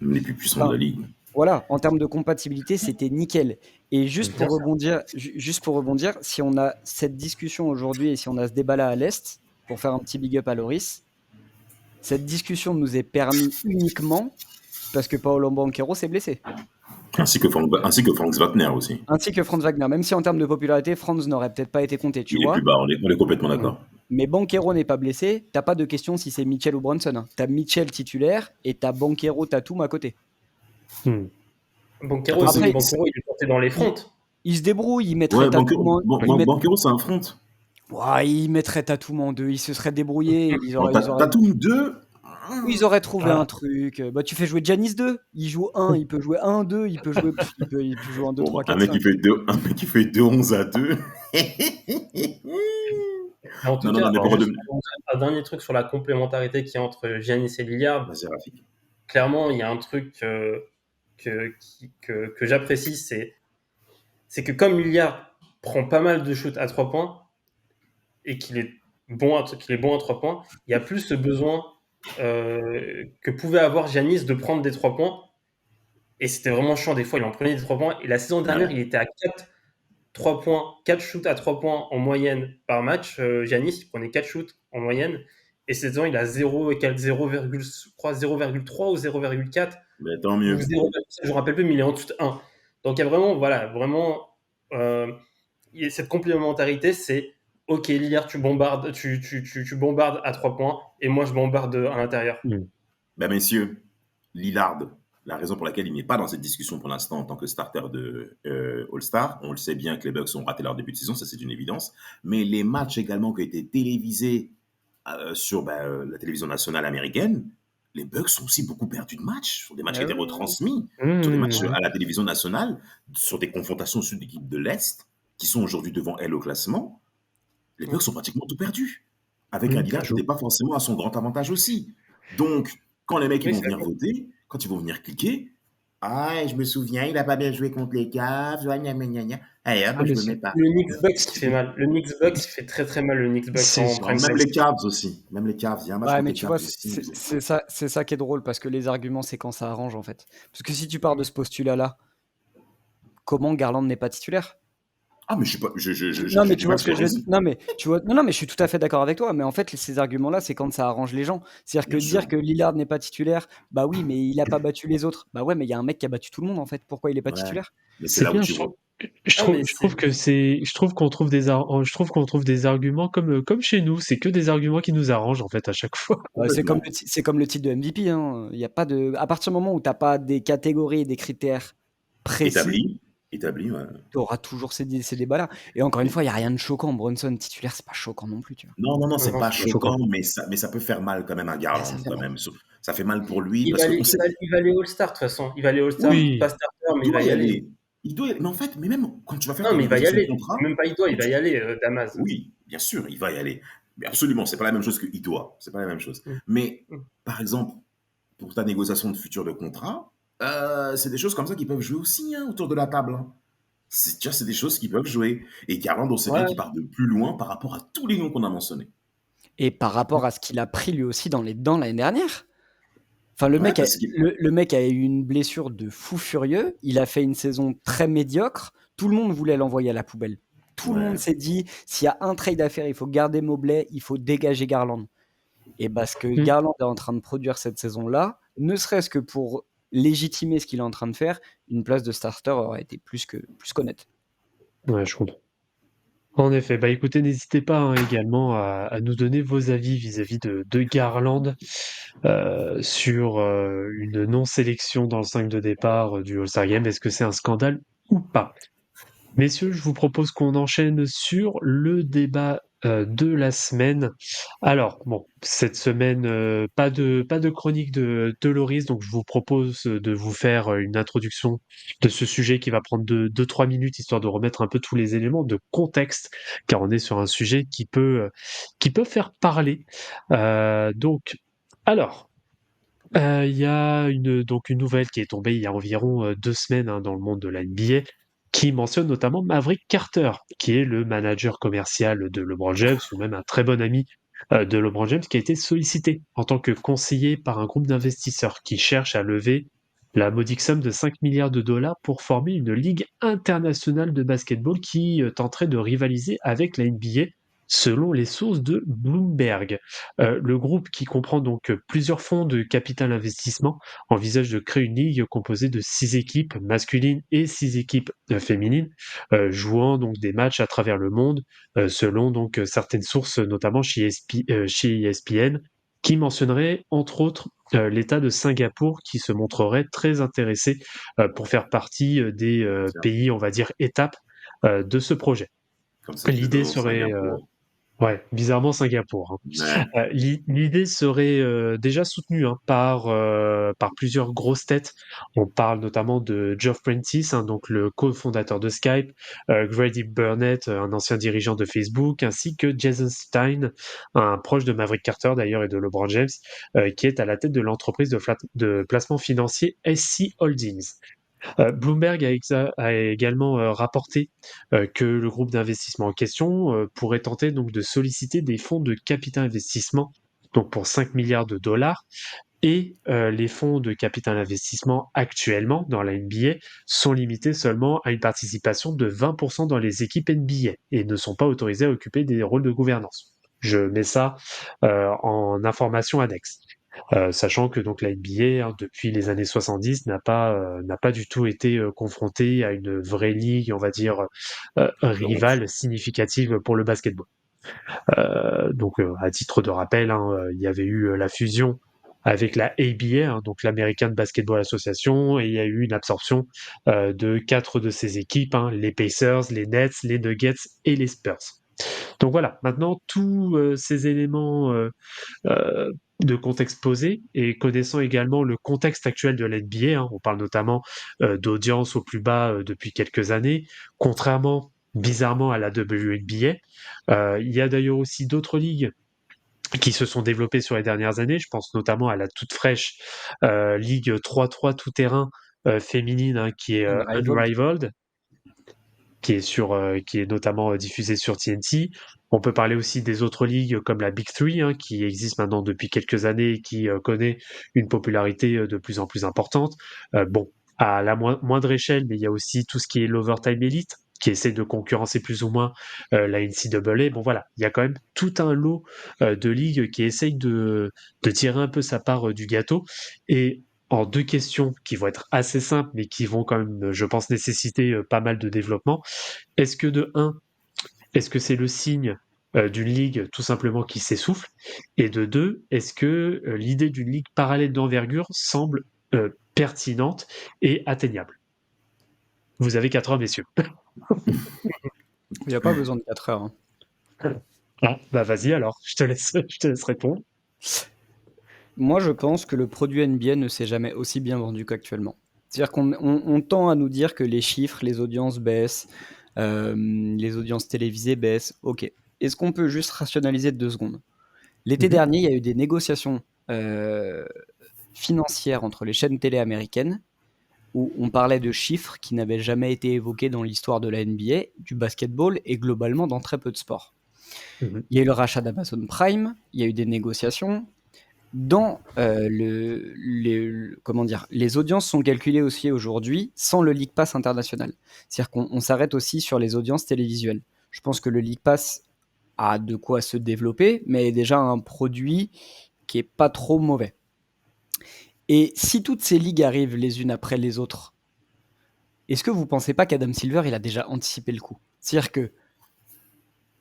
les plus puissants de la ligue. Voilà, en termes de compatibilité, c'était nickel. Et juste pour rebondir, si on a cette discussion aujourd'hui et si on a ce débat-là à l'Est, pour faire un petit big up à Loris, cette discussion nous est permise uniquement parce que Paolo Banchero s'est blessé. Ainsi que Franz Wagner aussi. Ainsi que Franz Wagner. Même si en termes de popularité, Franz n'aurait peut-être pas été compté, tu Il vois. est plus bas, on est complètement d'accord. Mais Banchero n'est pas blessé, t'as pas de question si c'est Mitchell ou Brunson. Hein. T'as Mitchell titulaire et t'as Banchero Tatum à côté. Banchero, il est porté dans les fronts. Il se débrouille, il mettrait Tatum Banchero, c'est un front. Ouais, il mettrait Tatum en 2, il se serait débrouillé. Tatum 2. Ils auraient trouvé un truc. Bah, tu fais jouer Giannis 2. Il joue 1, il peut jouer 1, 2, il peut jouer en 2, 3, 4, un mec 5. Qui fait 2-11 à 2. En tout cas, un dernier truc sur la complémentarité qu'il y a entre Giannis et Lillard. Vas-y, Rafik. Clairement, il y a un truc que j'apprécie, c'est que comme Lillard prend pas mal de shoots à 3 points et qu'il est bon à 3 points, il y a plus ce besoin que pouvait avoir Giannis de prendre des 3 points. Et c'était vraiment chiant. Des fois, il en prenait des 3 points. Et la saison dernière, il était à 4 shoots à 3 points en moyenne par match. Giannis, il prenait 4 shoots en moyenne. Et cette saison, il a 0,3 ou 0,4. Mais tant mieux. Je ne me rappelle plus, mais il est en dessous de 1. Donc, il y a vraiment cette complémentarité, c'est OK, Lillard, tu bombardes à 3 points et moi, je bombarde à l'intérieur. Ben, messieurs, Lillard, la raison pour laquelle il n'est pas dans cette discussion pour l'instant en tant que starter de All-Star, on le sait bien que les Bucks ont raté leur début de saison, ça c'est une évidence, mais les matchs également qui ont été télévisés sur la télévision nationale américaine, les Bucks ont aussi beaucoup perdu de matchs, sur des matchs qui étaient retransmis, sur des matchs à la télévision nationale, sur des confrontations sur l'équipe de l'Est, qui sont aujourd'hui devant elle au classement. Les Bucks ont pratiquement tout perdu, avec un Lillard qui n'était pas forcément à son grand avantage aussi. Donc, quand les mecs ils vont venir voter, quand ils vont venir cliquer, je me souviens, il n'a pas bien joué contre les Cavs, allez, je me mets pas. Le Knicks Bucks qui fait mal. Le Knicks Bucks qui fait très très mal, le Knicks Bucks. Même les Cavs aussi. Même les Cavs, il y a un match mais tu vois, c'est ça qui est drôle, parce que les arguments, c'est quand ça arrange, en fait. Parce que si tu pars de ce postulat-là, comment Garland n'est pas titulaire? Mais je suis pas. Non, mais tu vois ce que je veux dire. Non, mais je suis tout à fait d'accord avec toi. Mais en fait, ces arguments-là, c'est quand ça arrange les gens. C'est-à-dire que dire que Lillard n'est pas titulaire, bah oui, mais il a pas battu les autres. Bah ouais, mais il y a un mec qui a battu tout le monde en fait. Pourquoi il est pas titulaire? Mais c'est là où tu vois. Je trouve qu'on trouve des arguments comme chez nous. C'est que des arguments qui nous arrangent en fait à chaque fois. C'est comme le titre de MVP. Hein. Il y a pas de. À partir du moment où t'as pas des catégories et des critères précis. Établi, ouais. Tu auras toujours ces débats-là. Et encore une fois, il n'y a rien de choquant. Brunson titulaire, c'est pas choquant non plus. Tu vois. Non, c'est pas choquant, mais ça peut faire mal quand même à Garland. Ça fait mal pour lui. Il va aller All-Star de toute façon. Il va aller All-Star, pas starter, mais il va y aller. Mais en fait, même quand tu vas faire. Non, mais il va y aller. Même pas il doit, il va y aller, Damas. Oui, bien sûr, il va y aller. Mais absolument, c'est pas la même chose qu'il doit. C'est pas la même chose. Mais, par exemple, pour ta négociation de futur de contrat, c'est des choses comme ça qui peuvent jouer aussi autour de la table. Tu vois, c'est des choses qui peuvent jouer. Et Garland, on sait bien Ouais, qu'il part de plus loin par rapport à tous les noms qu'on a mentionnés. Et par rapport à ce qu'il a pris lui aussi dans les dents l'année dernière. Enfin, le Ouais, mec, a, parce que. le mec a eu une blessure de fou furieux. Il a fait une saison très médiocre. Tout le monde voulait l'envoyer à la poubelle. Tout le monde Ouais. s'est dit, s'il y a un trade à faire, il faut garder Mobley, il faut dégager Garland. Et parce que Mm. Garland est en train de produire cette saison-là, ne serait-ce que pour légitimer ce qu'il est en train de faire, une place de starter aurait été plus qu'honnête. Ouais, je comprends. En effet, bah écoutez, n'hésitez pas hein, également à nous donner vos avis vis-à-vis de Garland sur une non-sélection dans le 5 de départ du All-Star Game. Est-ce que c'est un scandale ou pas? Messieurs, je vous propose qu'on enchaîne sur le débat de la semaine. Alors, bon, cette semaine, pas de chronique de Loris, donc je vous propose de vous faire une introduction de ce sujet qui va prendre 2-3 minutes, histoire de remettre un peu tous les éléments de contexte, car on est sur un sujet qui peut faire parler. Donc, alors, il y a donc une nouvelle qui est tombée il y a environ 2 semaines hein, dans le monde de la NBA, qui mentionne notamment Maverick Carter, qui est le manager commercial de LeBron James, ou même un très bon ami de LeBron James, qui a été sollicité en tant que conseiller par un groupe d'investisseurs qui cherche à lever la modique somme de 5 milliards de dollars pour former une ligue internationale de basketball qui tenterait de rivaliser avec la NBA, selon les sources de Bloomberg. Le groupe, qui comprend donc plusieurs fonds de capital investissement, envisage de créer une ligue composée de 6 équipes masculines et 6 équipes féminines, jouant donc des matchs à travers le monde, selon donc certaines sources, notamment chez ESPN, qui mentionnerait entre autres l'État de Singapour, qui se montrerait très intéressé pour faire partie des Tiens, pays, on va dire, étapes de ce projet. comme ça, je vais L'idée dans serait Singapour. ouais, bizarrement Singapour, hein. Ouais, L'idée serait déjà soutenue hein, par plusieurs grosses têtes. On parle notamment de Geoff Prentice, hein, donc le cofondateur de Skype, Grady Burnett, un ancien dirigeant de Facebook, ainsi que Jason Stein, un proche de Maverick Carter d'ailleurs et de LeBron James, qui est à la tête de l'entreprise de placement financier SC Holdings. Bloomberg a également rapporté que le groupe d'investissement en question pourrait tenter donc de solliciter des fonds de capital investissement, donc pour 5 milliards de dollars, et les fonds de capital investissement actuellement dans la NBA sont limités seulement à une participation de 20% dans les équipes NBA et ne sont pas autorisés à occuper des rôles de gouvernance. Je mets ça en information annexe. Sachant que donc la NBA, hein, depuis les années 70, n'a pas du tout été confrontée à une vraie ligue, on va dire, donc, rivale significative pour le basketball. Donc, à titre de rappel, hein, il y avait eu la fusion avec la ABA, hein, donc l'American Basketball Association, et il y a eu une absorption de 4 de ces équipes, hein, les Pacers, les Nets, les Nuggets et les Spurs. Donc voilà, maintenant tous ces éléments de contexte posé, et connaissant également le contexte actuel de l'NBA, hein, on parle notamment d'audience au plus bas depuis quelques années, contrairement bizarrement à la WNBA. Il y a d'ailleurs aussi d'autres ligues qui se sont développées sur les dernières années. Je pense notamment à la toute fraîche Ligue 3-3 tout-terrain féminine, hein, qui est Unrivaled. Unrivaled, qui est notamment diffusée sur TNT. On peut parler aussi des autres ligues comme la Big Three, hein, qui existe maintenant depuis quelques années et qui connaît une popularité de plus en plus importante. Bon, à la moindre échelle, mais il y a aussi tout ce qui est l'Overtime Elite, qui essaie de concurrencer plus ou moins la NCAA. Bon voilà, il y a quand même tout un lot de ligues qui essayent de tirer un peu sa part du gâteau. Et en deux questions qui vont être assez simples, mais qui vont quand même, je pense, nécessiter pas mal de développement. Est-ce que de un, est-ce que c'est le signe d'une ligue tout simplement qui s'essouffle? Et de deux, est-ce que l'idée d'une ligue parallèle d'envergure semble pertinente et atteignable? Vous avez 4 heures, messieurs. Il n'y a pas besoin de 4 heures, hein. Ah, bah vas-y alors, je te laisse répondre. Moi, je pense que le produit NBA ne s'est jamais aussi bien vendu qu'actuellement. C'est-à-dire qu'on tend à nous dire que les chiffres, les audiences baissent, les audiences télévisées baissent. Ok. Est-ce qu'on peut juste rationaliser 2 secondes? L'été dernier, il y a eu des négociations financières entre les chaînes télé américaines où on parlait de chiffres qui n'avaient jamais été évoqués dans l'histoire de la NBA, du basketball et globalement dans très peu de sports. Mhm. Il y a eu le rachat d'Amazon Prime, il y a eu des négociations. Dans les audiences sont calculées aussi aujourd'hui sans le League Pass international. C'est-à-dire qu'on s'arrête aussi sur les audiences télévisuelles. Je pense que le League Pass a de quoi se développer, mais est déjà un produit qui est pas trop mauvais. Et si toutes ces ligues arrivent les unes après les autres, est-ce que vous pensez pas qu'Adam Silver, il a déjà anticipé le coup? C'est-à-dire que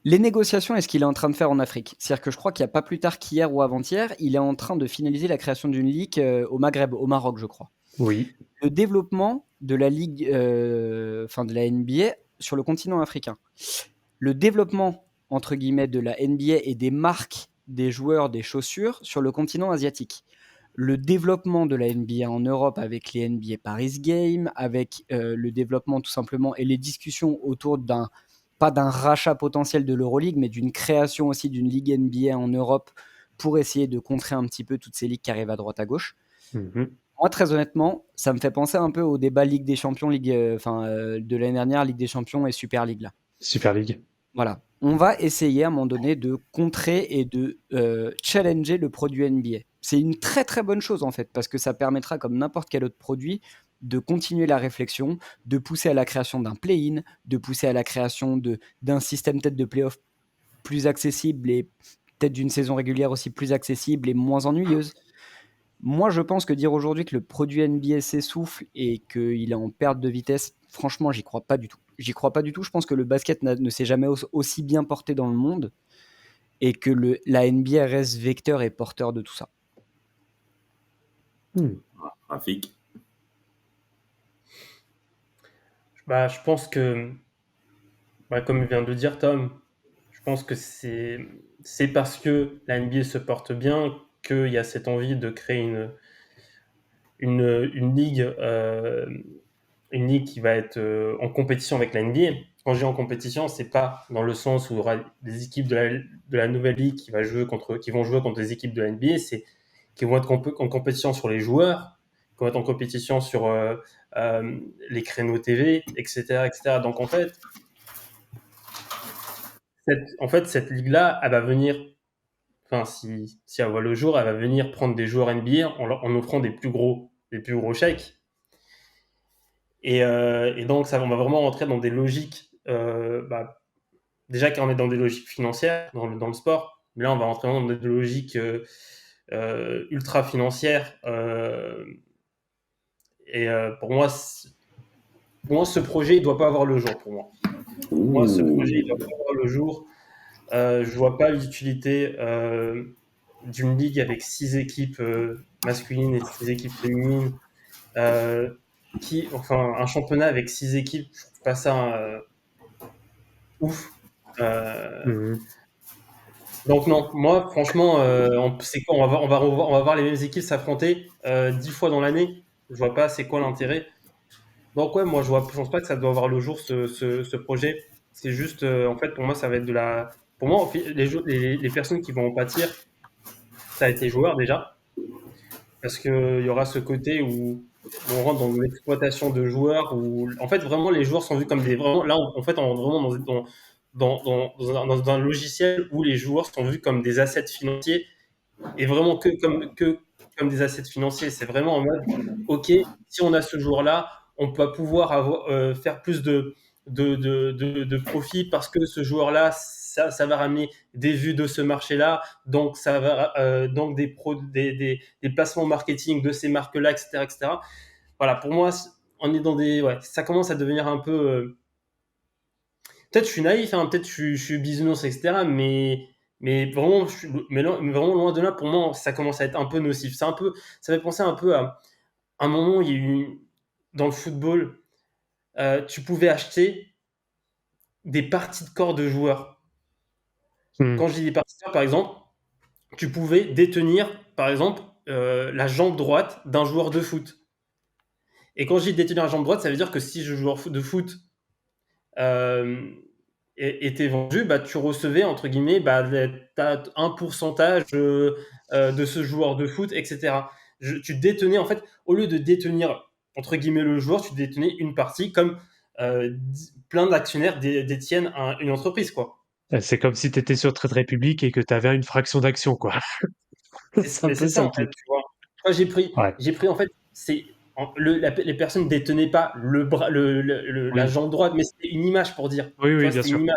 les négociations, est-ce qu'il est en train de faire en Afrique? C'est-à-dire que je crois qu'il n'y a pas plus tard qu'hier ou avant-hier, il est en train de finaliser la création d'une ligue au Maghreb, au Maroc, je crois. Oui. Le développement de la ligue, de la NBA sur le continent africain. Le développement, entre guillemets, de la NBA et des marques des joueurs, des chaussures sur le continent asiatique. Le développement de la NBA en Europe avec les NBA Paris Games, avec le développement tout simplement et les discussions autour pas d'un rachat potentiel de l'Euroleague, mais d'une création aussi d'une ligue NBA en Europe pour essayer de contrer un petit peu toutes ces ligues qui arrivent à droite à gauche. Mhm. Moi, très honnêtement, ça me fait penser un peu au débat Ligue des Champions, de l'année dernière, Ligue des Champions et Super League là. Super League. Voilà. On va essayer à un moment donné de contrer et de challenger le produit NBA. C'est une très très bonne chose en fait, parce que ça permettra, comme n'importe quel autre produit, de continuer la réflexion, de pousser à la création d'un play-in, de pousser à la création d'un système peut-être de play-off plus accessible et peut-être d'une saison régulière aussi plus accessible et moins ennuyeuse. Moi, je pense que dire aujourd'hui que le produit NBA s'essouffle et qu'il est en perte de vitesse, franchement, j'y crois pas du tout. J'y crois pas du tout. Je pense que le basket ne s'est jamais aussi bien porté dans le monde et que la NBA reste vecteur et porteur de tout ça. Rafik. Je pense que, comme vient de le dire Tom, je pense que c'est parce que la NBA se porte bien qu'il y a cette envie de créer une ligue qui va être en compétition avec la NBA. Quand je dis en compétition, c'est pas dans le sens où il y aura des équipes de la nouvelle ligue qui vont jouer contre les équipes de la NBA, c'est qui vont être en compétition sur les joueurs, qui vont être en compétition sur les créneaux TV, etc., etc. Donc en fait, cette ligue-là, elle va venir, si elle voit le jour, elle va venir prendre des joueurs NBA en offrant des plus gros chèques. Et donc, on va vraiment rentrer dans des logiques, déjà qu'on est dans des logiques financières dans le sport, mais là, on va rentrer dans des logiques ultra financières. Pour moi, ce projet, il ne doit pas avoir le jour, pour moi. Pour moi, ce projet, il doit pas avoir le jour. Je ne vois pas l'utilité d'une ligue avec 6 équipes masculines et 6 équipes féminines. Un championnat avec 6 équipes, je trouve pas ça ouf. Donc non, moi franchement, c'est quoi, on va voir les mêmes équipes s'affronter 10 fois dans l'année. Je vois pas c'est quoi l'intérêt. Donc ouais, moi je pense pas que ça doit avoir le jour ce projet. C'est juste en fait pour moi ça va être pour moi les personnes qui vont en pâtir, ça a été les joueurs déjà, parce que il y aura ce côté où on rentre dans l'exploitation de joueurs, où en fait vraiment les joueurs sont vus comme là on rentre vraiment dans un logiciel où les joueurs sont vus comme des assets financiers, et vraiment que comme des assets financiers. C'est vraiment en mode ok, si on a ce joueur-là, on va pouvoir faire plus de profit parce que ce joueur-là, ça va ramener des vues de ce marché-là, donc ça va donc des placements marketing de ces marques-là, etc., etc. Voilà, pour moi, on est dans ça commence à devenir un peu. Peut-être je suis naïf, hein, peut-être je suis bisounours, etc. Mais vraiment, vraiment loin de là, pour moi, ça commence à être un peu nocif. Ça fait penser un peu à un moment où il y a eu dans le football, tu pouvais acheter des parties de corps de joueurs. Quand je dis des parties de corps, par exemple, tu pouvais détenir, par exemple, la jambe droite d'un joueur de foot. Et quand je dis détenir la jambe droite, ça veut dire que si ce joueur de foot était vendu, tu recevais, entre guillemets, un pourcentage de ce joueur de foot, etc. Tu détenais, en fait, au lieu de détenir entre guillemets le joueur, tu détenais une partie comme plein d'actionnaires détiennent une entreprise, quoi. C'est comme si tu étais sur Trade Republic et que tu avais une fraction d'action, quoi. C'est un Mais peu c'est ça ça le en fait, truc. tu vois. Moi, Ouais. j'ai pris en fait, les personnes ne détenaient pas le bras, la Oui. jambe droite, mais c'était une image pour dire. Oui, Tu oui, vois, bien c'était sûr. une image.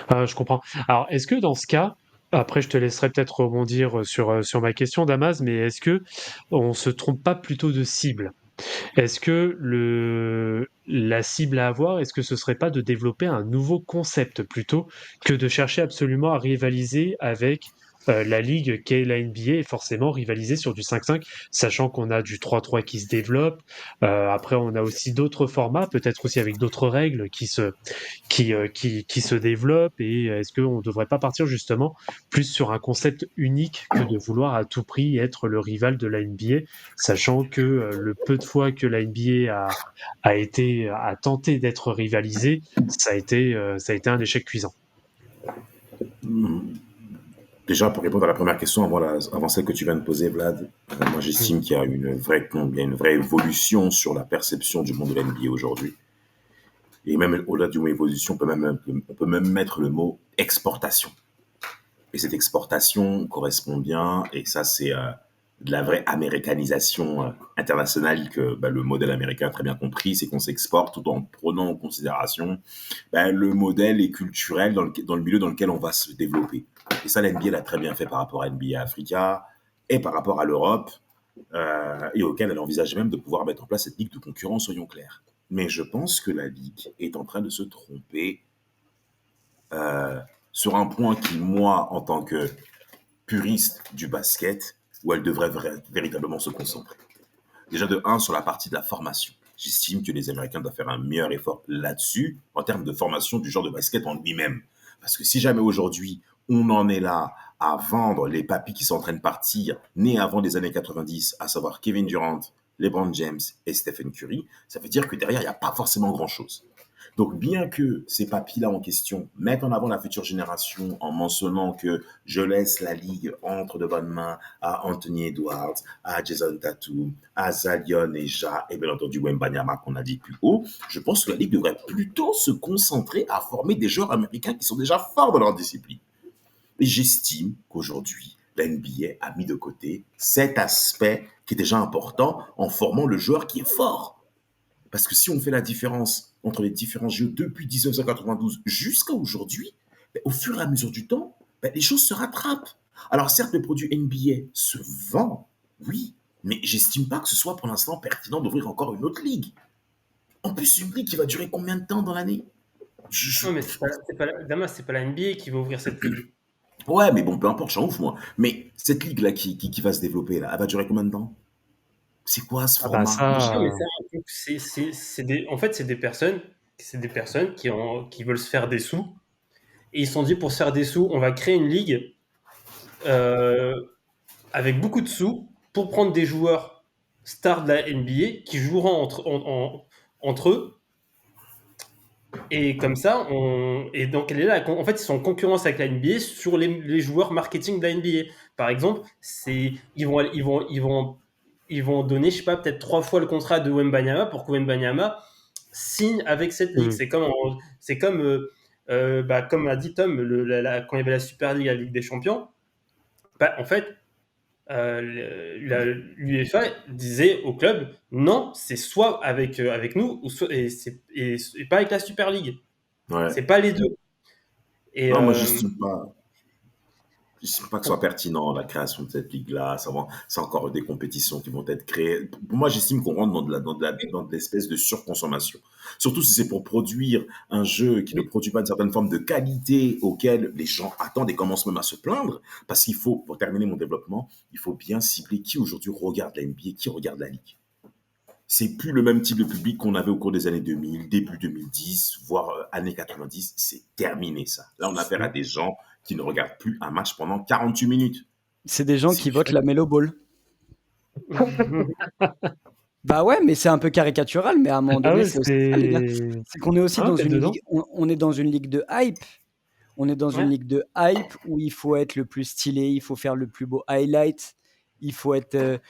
Bien sûr. Je comprends. Alors, est-ce que dans ce cas, après je te laisserai peut-être rebondir sur ma question, Damas, mais est-ce que on se trompe pas plutôt de cible? Est-ce que la cible à avoir, est-ce que ce serait pas de développer un nouveau concept plutôt que de chercher absolument à rivaliser avec la ligue qu'est la NBA et forcément rivaliser sur du 5-5, sachant qu'on a du 3-3 qui se développe. Après, on a aussi d'autres formats, peut-être aussi avec d'autres règles qui se développent. Et est-ce qu'on ne devrait pas partir justement plus sur un concept unique que de vouloir à tout prix être le rival de la NBA, sachant que le peu de fois que la NBA a tenté d'être rivalisée, ça a été un échec cuisant. Déjà, pour répondre à la première question, avant celle que tu viens de poser, Vlad, moi Mm. j'estime qu'il y a il y a une vraie évolution sur la perception du monde de l'NBA aujourd'hui. Et même au-delà du mot évolution, on peut même mettre le mot exportation. Et cette exportation correspond bien, et ça c'est de la vraie américanisation internationale que le modèle américain a très bien compris, c'est qu'on s'exporte tout en prenant en considération le modèle et culturel dans le milieu dans lequel on va se développer. Et ça, l'NBA l'a très bien fait par rapport à NBA Africa et par rapport à l'Europe, et auquel elle envisage même de pouvoir mettre en place cette ligue de concurrence, soyons clairs. Mais je pense que la ligue est en train de se tromper sur un point qui, moi, en tant que puriste du basket, où elle devrait véritablement se concentrer. Déjà de 1 sur la partie de la formation. J'estime que les Américains doivent faire un meilleur effort là-dessus en termes de formation du genre de basket en lui-même. Parce que si jamais aujourd'hui on en est là à vendre les papis qui sont en train de partir, nés avant les années 90, à savoir Kevin Durant, LeBron James et Stephen Curry, ça veut dire que derrière il n'y a pas forcément grand-chose. Donc, bien que ces papis-là en question mettent en avant la future génération en mentionnant que je laisse la ligue entre de bonnes mains à Anthony Edwards, à Jason Tatum, à Zion et Ja, et bien entendu Wembanyama qu'on a dit plus haut, je pense que la ligue devrait plutôt se concentrer à former des joueurs américains qui sont déjà forts dans leur discipline. Et j'estime qu'aujourd'hui, la NBA a mis de côté cet aspect qui est déjà important en formant le joueur qui est fort. Parce que si on fait la différence entre les différents jeux depuis 1992 jusqu'à aujourd'hui, au fur et à mesure du temps, les choses se rattrapent. Alors certes, le produit NBA se vend, oui, mais j'estime pas que ce soit pour l'instant pertinent d'ouvrir encore une autre ligue. En plus, une ligue qui va durer combien de temps dans l'année? Non, mais Damas, c'est pas la NBA qui va ouvrir cette ligue. Ouais, mais bon, peu importe, j'en ouvre moi. Mais cette ligue-là qui va se développer, là, elle va durer combien de temps? C'est quoi ce Ah bah format? Non, mais ça, en fait, c'est des personnes qui veulent se faire des sous. Et ils se sont dit, pour se faire des sous, on va créer une ligue avec beaucoup de sous pour prendre des joueurs stars de la NBA qui joueront entre eux. Et comme ça, et donc elle est là. En fait, ils sont en concurrence avec la NBA sur les joueurs marketing de la NBA. Par exemple, ils vont donner, je sais pas, peut-être 3 fois le contrat de Wembanyama pour que Wembanyama signe avec cette ligue. mm. Comme a dit Tom, quand il y avait la Super League, la Ligue des Champions, en fait, l'UEFA disait au club non, c'est soit avec nous et pas avec la Super League. Ouais. C'est pas les deux. Et Non, moi, j'estime pas. Je ne sais pas que ce soit pertinent, la création de cette ligue-là. C'est encore des compétitions qui vont être créées. Pour moi, j'estime qu'on rentre dans de l'espèce de surconsommation. Surtout si c'est pour produire un jeu qui ne produit pas une certaine forme de qualité auquel les gens attendent et commencent même à se plaindre. Parce qu'il faut, pour terminer mon développement, il faut bien cibler qui aujourd'hui regarde la NBA, qui regarde la ligue. C'est plus le même type de public qu'on avait au cours des années 2000, début 2010, voire années 90. C'est terminé, ça. Là, on a affaire à des gens qui ne regardent plus un match pendant 48 minutes. C'est des gens C'est qui du votent fait. la Melo Ball. Bah ouais, mais c'est un peu caricatural, mais à un moment Ah donné, ouais, c'est aussi ça, les gars. C'est qu'on est aussi Ah, dans t'es une dedans? ligue, on est dans une ligue de hype. On est dans une Ouais. ligue de hype où il faut être le plus stylé, il faut faire le plus beau highlight, il faut être.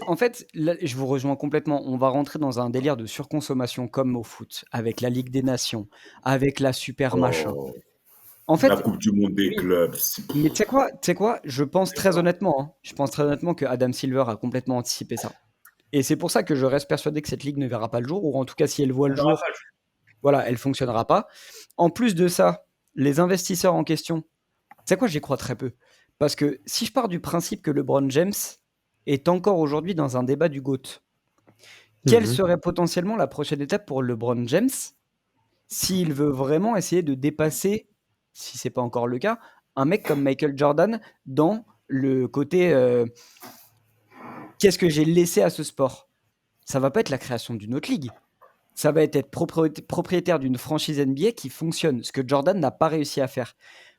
En fait, là, je vous rejoins complètement. On va rentrer dans un délire de surconsommation comme au foot, avec la Ligue des Nations, avec la super machin. Oh, En la fait, Coupe du Monde des oui, clubs. mais tu sais quoi? Je pense très honnêtement, hein, je pense très honnêtement que Adam Silver a complètement anticipé ça. Et c'est pour ça que je reste persuadé que cette ligue ne verra pas le jour, ou en tout cas, si elle voit le jour, voilà, elle fonctionnera pas. En plus de ça, les investisseurs en question, tu sais quoi? J'y crois très peu. Parce que si je pars du principe que LeBron James est encore aujourd'hui dans un débat du GOAT, quelle Mhm. serait potentiellement la prochaine étape pour LeBron James s'il veut vraiment essayer de dépasser, si c'est pas encore le cas, un mec comme Michael Jordan dans le côté qu'est-ce que j'ai laissé à ce sport? Ça va pas être la création d'une autre ligue. Ça va être propriétaire d'une franchise NBA qui fonctionne, ce que Jordan n'a pas réussi à faire.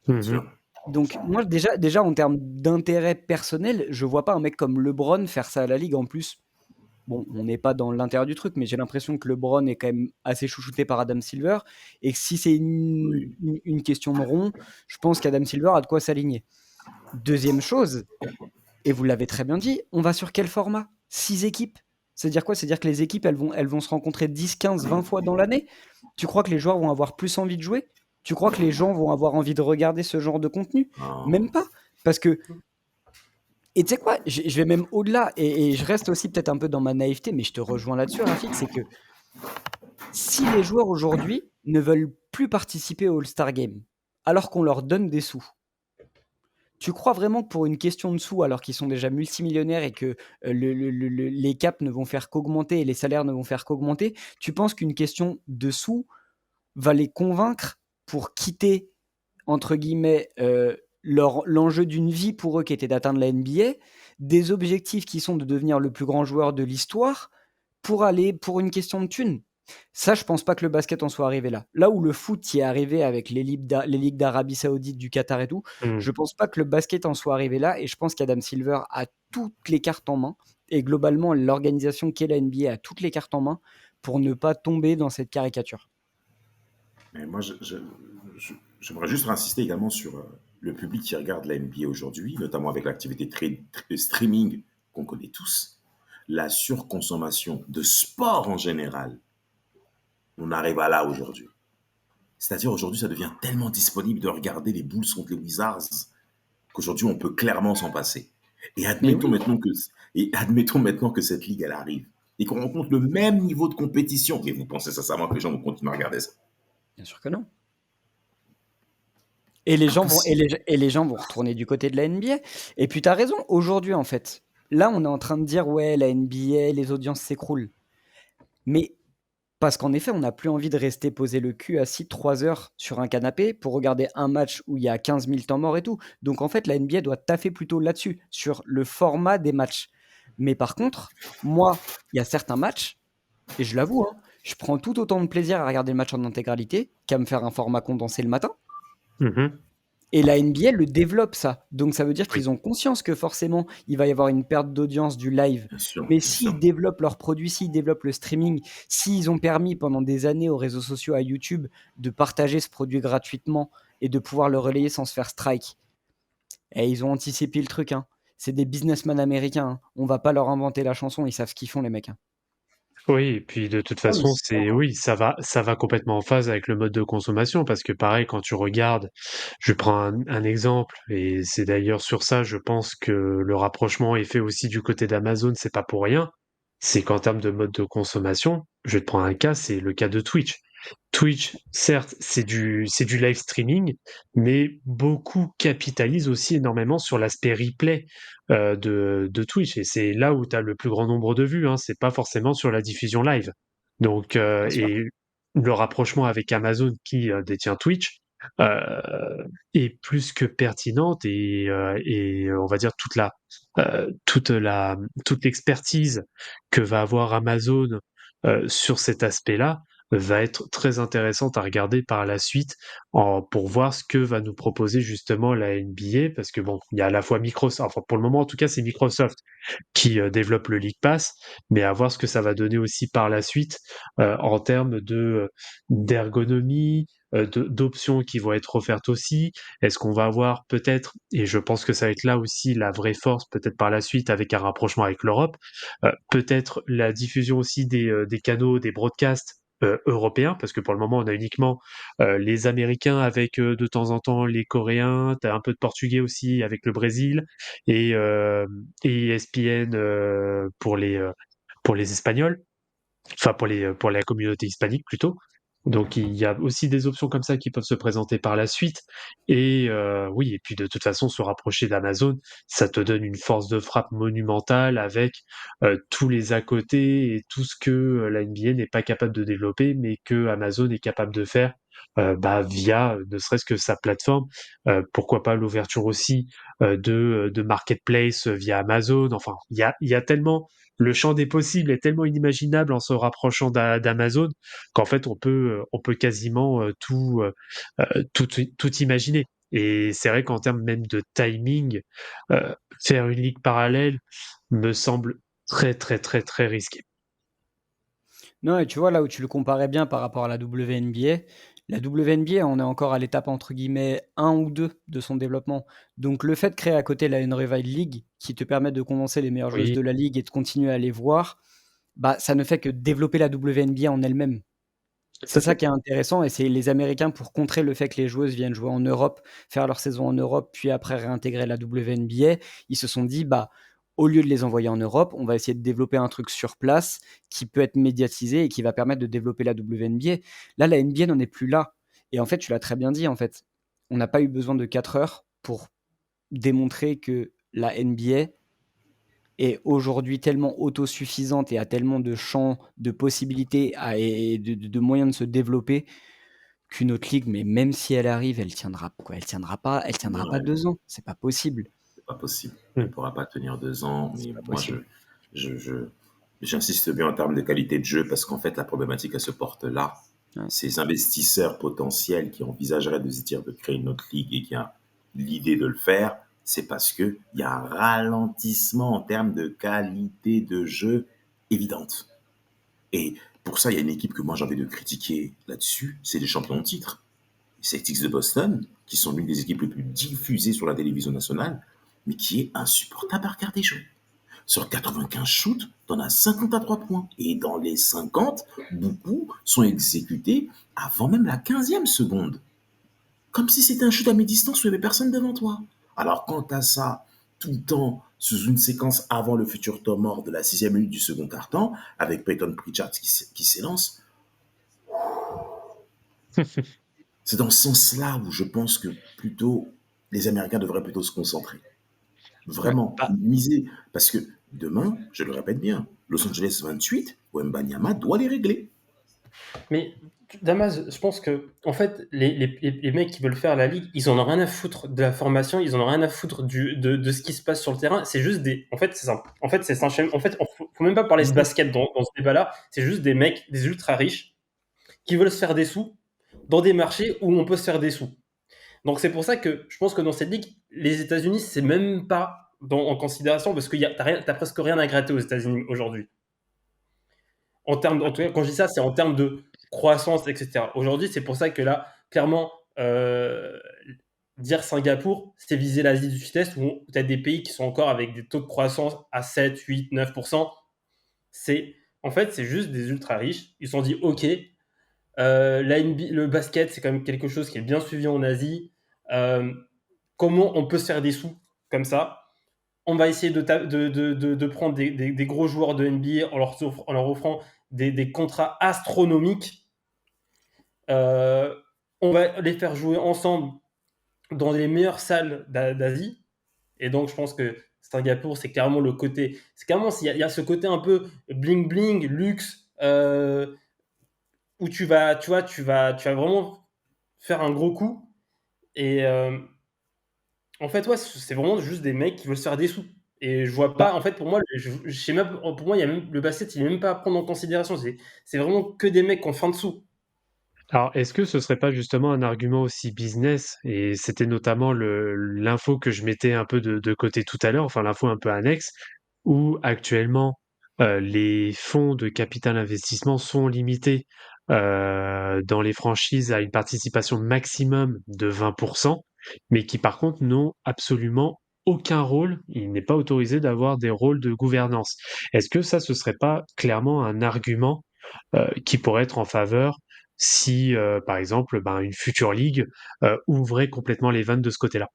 Bien Mhm. sûr. Donc moi déjà en termes d'intérêt personnel, je vois pas un mec comme LeBron faire ça à la ligue. En plus, bon, on n'est pas dans l'intérieur du truc, mais j'ai l'impression que LeBron est quand même assez chouchouté par Adam Silver, et que si c'est Oui. une question de rond, je pense qu'Adam Silver a de quoi s'aligner. Deuxième chose, et vous l'avez très bien dit, on va sur quel format? 6 équipes. C'est-à-dire quoi? C'est-à-dire que les équipes, elles vont se rencontrer 10, 15, 20 fois dans l'année. Tu crois que les joueurs vont avoir plus envie de jouer? Tu crois que les gens vont avoir envie de regarder ce genre de contenu? Même Ah, pas. Parce que, et tu sais quoi, je vais même au-delà, et je reste aussi peut-être un peu dans ma naïveté, mais je te rejoins là-dessus, Rafik, c'est que si les joueurs aujourd'hui ne veulent plus participer au All-Star Game, alors qu'on leur donne des sous, tu crois vraiment que pour une question de sous, alors qu'ils sont déjà multimillionnaires et que les caps ne vont faire qu'augmenter et les salaires ne vont faire qu'augmenter, tu penses qu'une question de sous va les convaincre pour quitter, entre guillemets, l'enjeu d'une vie pour eux qui était d'atteindre la NBA, des objectifs qui sont de devenir le plus grand joueur de l'histoire, pour aller pour une question de thunes? Ça, je pense pas que le basket en soit arrivé là. Là où le foot y est arrivé avec les ligues d'Arabie Saoudite, du Qatar et tout, Mhm. je pense pas que le basket en soit arrivé là. Et je pense qu'Adam Silver a toutes les cartes en main. Et globalement, l'organisation qu'est la NBA a toutes les cartes en main pour ne pas tomber dans cette caricature. mais moi, j'aimerais juste insister également sur le public qui regarde la NBA aujourd'hui, notamment avec l'activité streaming qu'on connaît tous, la surconsommation de sport en général. On arrive à là aujourd'hui. C'est-à-dire aujourd'hui, ça devient tellement disponible de regarder les Bulls contre les Wizards qu'aujourd'hui, on peut clairement s'en passer. Et Mais admettons oui, maintenant que, et admettons maintenant que cette ligue, elle arrive et qu'on rencontre le même niveau de compétition. Et vous pensez sincèrement que les gens vont continuer à regarder ça? bien sûr que non. Et les gens vont, Impossible. et les gens vont retourner du côté de la NBA. Et puis, tu as raison, aujourd'hui, en fait, là, on est en train de dire, ouais, la NBA, les audiences s'écroulent. Mais parce qu'en effet, on n'a plus envie de rester poser le cul assis 3 heures sur un canapé pour regarder un match où il y a 15 000 temps morts et tout. Donc en fait, la NBA doit taffer plutôt là-dessus, sur le format des matchs. Mais par contre, moi, il y a certains matchs, et je l'avoue, hein, je prends tout autant de plaisir à regarder le match en intégralité qu'à me faire un format condensé le matin. Mhm. Et la NBA le développe ça. Donc ça veut dire Oui. qu'ils ont conscience que forcément, il va y avoir une perte d'audience du live. Bien sûr, Mais bien s'ils sûr. développent leurs produits, s'ils développent le streaming, s'ils ont permis pendant des années aux réseaux sociaux, à YouTube, de partager ce produit gratuitement et de pouvoir le relayer sans se faire strike, et ils ont anticipé le truc, hein. C'est des businessmen américains, hein. On va pas leur inventer la chanson, ils savent ce qu'ils font, les mecs, hein. Oui, et puis de toute Ah, mais façon, c'est ça, c'est hein. oui, ça va complètement en phase avec le mode de consommation parce que pareil, quand tu regardes, je prends un exemple et c'est d'ailleurs sur ça, je pense que le rapprochement est fait aussi du côté d'Amazon, c'est pas pour rien. C'est qu'en termes de mode de consommation, je vais te prendre un cas, c'est le cas de Twitch. Twitch, certes, c'est du live streaming, mais beaucoup capitalisent aussi énormément sur l'aspect replay de Twitch. Et c'est là où tu as le plus grand nombre de vues, hein. C'est pas forcément sur la diffusion live. Donc, Bien sûr. et le rapprochement avec Amazon qui détient Twitch est plus que pertinente et on va dire toute l'expertise que va avoir Amazon sur cet aspect-là va être très intéressante à regarder par la suite pour voir ce que va nous proposer justement la NBA, parce que bon, il y a à la fois Microsoft, enfin pour le moment en tout cas c'est Microsoft qui développe le League Pass, mais à voir ce que ça va donner aussi par la suite en termes d'ergonomie, d'options qui vont être offertes aussi. Est-ce qu'on va avoir peut-être, et je pense que ça va être là aussi la vraie force, peut-être par la suite avec un rapprochement avec l'Europe, peut-être la diffusion aussi des canaux, des broadcasts européens, parce que pour le moment on a uniquement les Américains avec de temps en temps les Coréens, t'as un peu de Portugais aussi avec le Brésil, et ESPN pour les Espagnols, enfin pour la communauté hispanique plutôt. Donc il y a aussi des options comme ça qui peuvent se présenter par la suite. Et oui, et puis de toute façon, se rapprocher d'Amazon, ça te donne une force de frappe monumentale avec tous les à côté et tout ce que la NBA n'est pas capable de développer, mais que Amazon est capable de faire via ne serait-ce que sa plateforme. Pourquoi pas l'ouverture aussi de marketplace via Amazon. Enfin, il y a tellement le champ des possibles est tellement inimaginable en se rapprochant d'Amazon qu'en fait on peut quasiment tout imaginer. Et c'est vrai qu'en termes même de timing, faire une ligue parallèle me semble très très très très risqué. Non, et tu vois, là où tu le comparais bien par rapport à la WNBA, on est encore à l'étape entre guillemets 1 ou 2 de son développement. Donc le fait de créer à côté la Unrivaled League, qui te permet de condenser les meilleures joueuses Oui, de la ligue et de continuer à les voir, bah, ça ne fait que développer la WNBA en elle-même. tout C'est à ça fait. qui est intéressant, et c'est les Américains, pour contrer le fait que les joueuses viennent jouer en Europe, faire leur saison en Europe, puis après réintégrer la WNBA, ils se sont dit, bah, au lieu de les envoyer en Europe, on va essayer de développer un truc sur place qui peut être médiatisé et qui va permettre de développer la WNBA. Là, la NBA n'en est plus là. Et en fait, tu l'as très bien dit, en fait, on n'a pas eu besoin de 4 heures pour démontrer que la NBA est aujourd'hui tellement autosuffisante et a tellement de champs, de possibilités et de moyens de se développer qu'une autre ligue, mais même si elle arrive, elle tiendra quoi? Elle tiendra pas Ouais, 2 ans, c'est pas possible. c'est pas possible. Elle Mm. ne pourra pas tenir 2 ans, C'est mais pas moi, possible. je, je- j'insiste bien en termes de qualité de jeu parce qu'en fait, la problématique, elle se porte là. Ouais. Ces investisseurs potentiels qui envisageraient de se dire de créer une autre ligue et qui ont l'idée de le faire, c'est parce qu'il y a un ralentissement en termes de qualité de jeu évidente. Et pour ça, il y a une équipe que moi j'ai envie de critiquer là-dessus, c'est les champions de titre. Les Celtics de Boston, qui sont l'une des équipes les plus diffusées sur la télévision nationale, mais qui est insupportable à regarder jouer. Sur 95 shoots, t'en as 50 à 3 points. Et dans les 50, beaucoup sont exécutés avant même la 15e seconde. Comme si c'était un shoot à mi-distance où il n'y avait personne devant toi. Alors quand t'as ça tout le temps sous une séquence avant le futur temps mort de la 6e minute du second quart-temps, avec Peyton Pritchard qui s'élance, c'est dans ce sens-là où je pense que plutôt les Américains devraient plutôt se concentrer. Ouais. Vraiment, Bah, miser. Parce que demain, je le répète bien, Los Angeles 28, Wembanyama doit les régler. Mais Damas, je pense que en fait, les mecs qui veulent faire la ligue, ils en ont rien à foutre de la formation, ils en ont rien à foutre de ce qui se passe sur le terrain. C'est juste des. En fait, c'est simple. En fait, c'est simple. En fait, faut même pas parler de business. basket dans ce débat-là. C'est juste des mecs, des ultra riches, qui veulent se faire des sous dans des marchés où on peut se faire des sous. Donc c'est pour ça que je pense que dans cette ligue, les États-Unis, c'est même pas en considération parce que t'as presque rien à gratter aux États-Unis aujourd'hui. En tout cas, quand je dis ça, c'est en termes de croissance, etc. Aujourd'hui, c'est pour ça que là, clairement, dire Singapour, c'est viser l'Asie du Sud-Est où tu as des pays qui sont encore avec des taux de croissance à 7, 8, 9%. En fait, c'est juste des ultra riches. Ils se sont dit, OK, le basket, c'est quand même quelque chose qui est bien suivi en Asie. Comment on peut se faire des sous comme ça? On va essayer de prendre des gros joueurs de NBA en leur offrant des contrats astronomiques. On va les faire jouer ensemble dans les meilleures salles d'Asie. Et donc, je pense que Singapour, c'est clairement le côté. C'est clairement, il y a ce côté un peu bling-bling, luxe, où tu vas vraiment faire un gros coup. Et en fait, ouais, c'est vraiment juste des mecs qui veulent se faire des sous. Et je vois Bah, pas, en fait, pour moi, je sais même, pour moi, il y a même, le basket, il est même pas à prendre en considération. C'est vraiment que des mecs qui ont faim dessous. alors, est-ce que ce serait pas justement un argument aussi business? Et c'était notamment l'info que je mettais un peu de côté tout à l'heure, enfin l'info un peu annexe, où actuellement les fonds de capital investissement sont limités dans les franchises à une participation maximum de 20%, mais qui par contre n'ont absolument aucun rôle. Il n'est pas autorisé d'avoir des rôles de gouvernance. Est-ce que ça, ce serait pas clairement un argument qui pourrait être en faveur si, par exemple, ben, une future ligue ouvrait complètement les vannes de ce côté-là.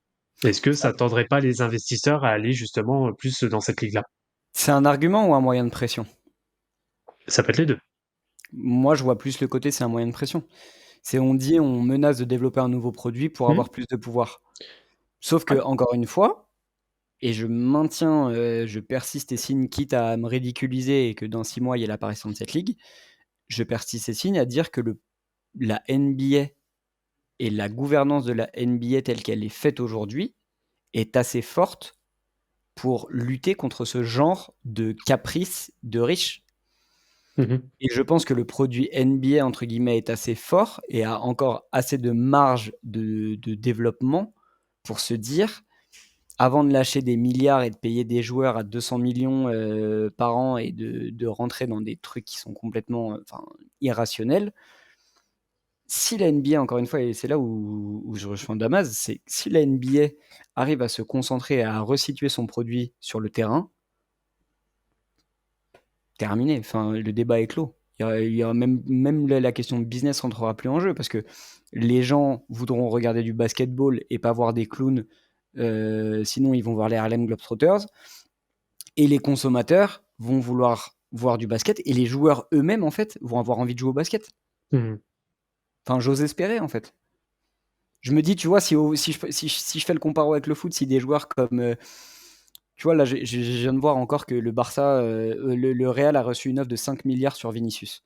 Est-ce que ça tendrait pas les investisseurs à aller justement plus dans cette ligue-là? C'est un argument ou un moyen de pression? Ça peut être les deux. Moi, je vois plus le côté, c'est un moyen de pression. On menace de développer un nouveau produit pour Hmm. avoir plus de pouvoir. Sauf que, Ouais. encore une fois, et je maintiens, je persiste et signe, quitte à me ridiculiser et que dans 6 mois, il y ait l'apparition de cette ligue, je persiste et signe à dire que la NBA et la gouvernance de la NBA telle qu'elle est faite aujourd'hui est assez forte pour lutter contre ce genre de caprice de riches. Mhm. Et je pense que le produit NBA, entre guillemets, est assez fort et a encore assez de marge de développement pour se dire, avant de lâcher des milliards et de payer des joueurs à 200 millions par an et de rentrer dans des trucs qui sont complètement irrationnels, si la NBA, encore une fois, et c'est là où je rejoins Damas, c'est si la NBA arrive à se concentrer et à resituer son produit sur le terrain, terminé. Enfin, le débat est clos. Il y a même la question de business rentrera plus en jeu parce que les gens voudront regarder du basketball et pas voir des clowns. Sinon, ils vont voir les Harlem Globetrotters. Et les consommateurs vont vouloir voir du basket et les joueurs eux-mêmes, en fait, vont avoir envie de jouer au basket. Mhm. Enfin, j'ose espérer, en fait. Je me dis, tu vois, si je fais le comparo avec le foot, si des joueurs comme. Tu vois, là, je viens de voir encore que le Barça, le Real a reçu une offre de 5 milliards sur Vinicius.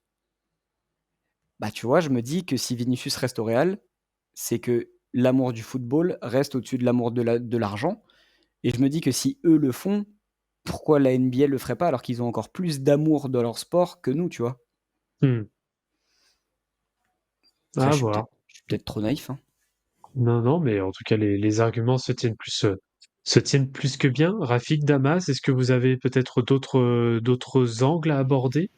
Bah, tu vois, je me dis que si Vinicius reste au Real, c'est que l'amour du football reste au-dessus de l'amour de l'argent. Et je me dis que si eux le font, pourquoi la NBA le ferait pas alors qu'ils ont encore plus d'amour dans leur sport que nous, tu vois? Mhm. Après, À voir. je suis peut-être trop naïf, hein. Non, non, mais en tout cas, les arguments se tiennent plus que bien. Rafik, Damas, est-ce que vous avez peut-être d'autres angles à aborder?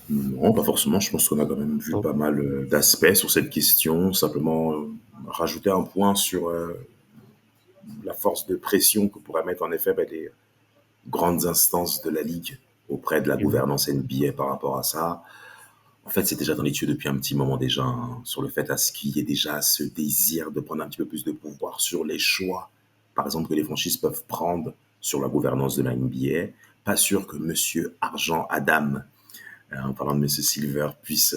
Non, pas forcément. Je pense qu'on a quand même vu Non. pas mal d'aspects sur cette question. Simplement, rajouter un point sur la force de pression que pourraient mettre en effet les grandes instances de la Ligue auprès de la Mhm. gouvernance NBA par rapport à ça. En fait, c'est déjà dans les tuyaux depuis un petit moment déjà, hein, sur le fait à ce qu'il y ait déjà ce désir de prendre un petit peu plus de pouvoir sur les choix, par exemple, que les franchises peuvent prendre sur la gouvernance de la NBA. Pas sûr que Monsieur Argent Adam, en parlant de Monsieur Silver, puisse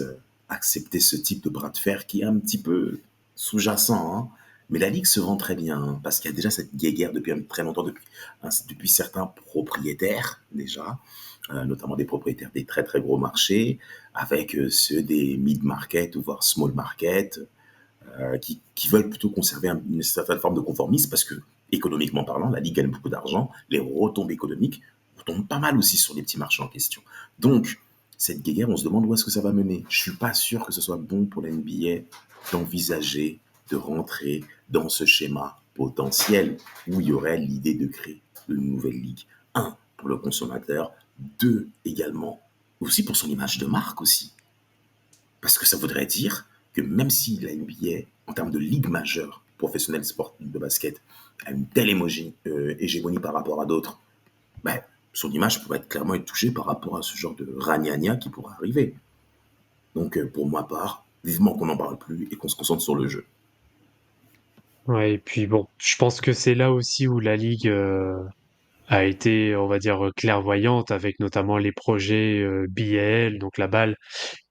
accepter ce type de bras de fer qui est un petit peu sous-jacent, hein. Mais la Ligue se vend très bien, hein, parce qu'il y a déjà cette guéguerre depuis très longtemps, depuis certains propriétaires déjà, notamment des propriétaires des très très gros marchés, avec ceux des mid-market ou voire small market, qui veulent plutôt conserver une certaine forme de conformisme parce que, économiquement parlant, la Ligue gagne beaucoup d'argent, les retombées économiques tombent pas mal aussi sur les petits marchés en question. Donc, cette guerre, on se demande où est-ce que ça va mener. Je suis pas sûr que ce soit bon pour la NBA d'envisager de rentrer dans ce schéma potentiel où il y aurait l'idée de créer une nouvelle ligue. Un, pour le consommateur. Deux, également, aussi pour son image de marque aussi. Parce que ça voudrait dire que même si la NBA, en termes de ligue majeure professionnelle sport de basket, a une telle hégémonie par rapport à d'autres, ben, son image pourrait clairement être touchée par rapport à ce genre de ragnagna qui pourrait arriver. Donc, pour ma part, vivement qu'on n'en parle plus et qu'on se concentre sur le jeu. Ouais, et puis bon, je pense que c'est là aussi où la Ligue a été, on va dire, clairvoyante avec notamment les projets BL, donc la balle,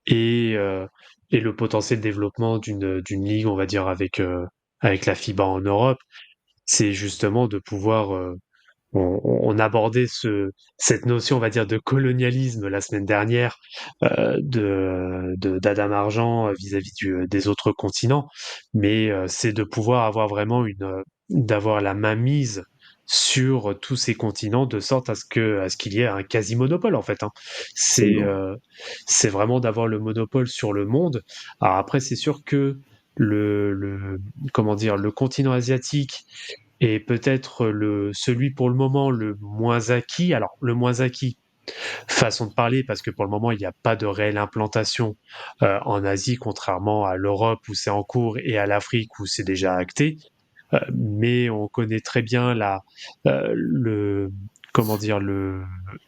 et, euh, et le potentiel développement d'une ligue, on va dire, avec la FIBA en Europe. C'est justement de pouvoir on abordait cette notion, on va dire, de colonialisme la semaine dernière d'Adam Argent vis-à-vis des autres continents, mais c'est de pouvoir avoir vraiment d'avoir la mainmise sur tous ces continents de sorte à ce qu'il y ait un quasi-monopole en fait, hein. Absolument. C'est vraiment d'avoir le monopole sur le monde. Alors après, c'est sûr que comment dire, le continent asiatique est peut-être celui pour le moment le moins acquis. Alors, le moins acquis, façon de parler, parce que pour le moment, il n'y a pas de réelle implantation en Asie, contrairement à l'Europe où c'est en cours et à l'Afrique où c'est déjà acté. Mais on connaît très bien le, comment dire,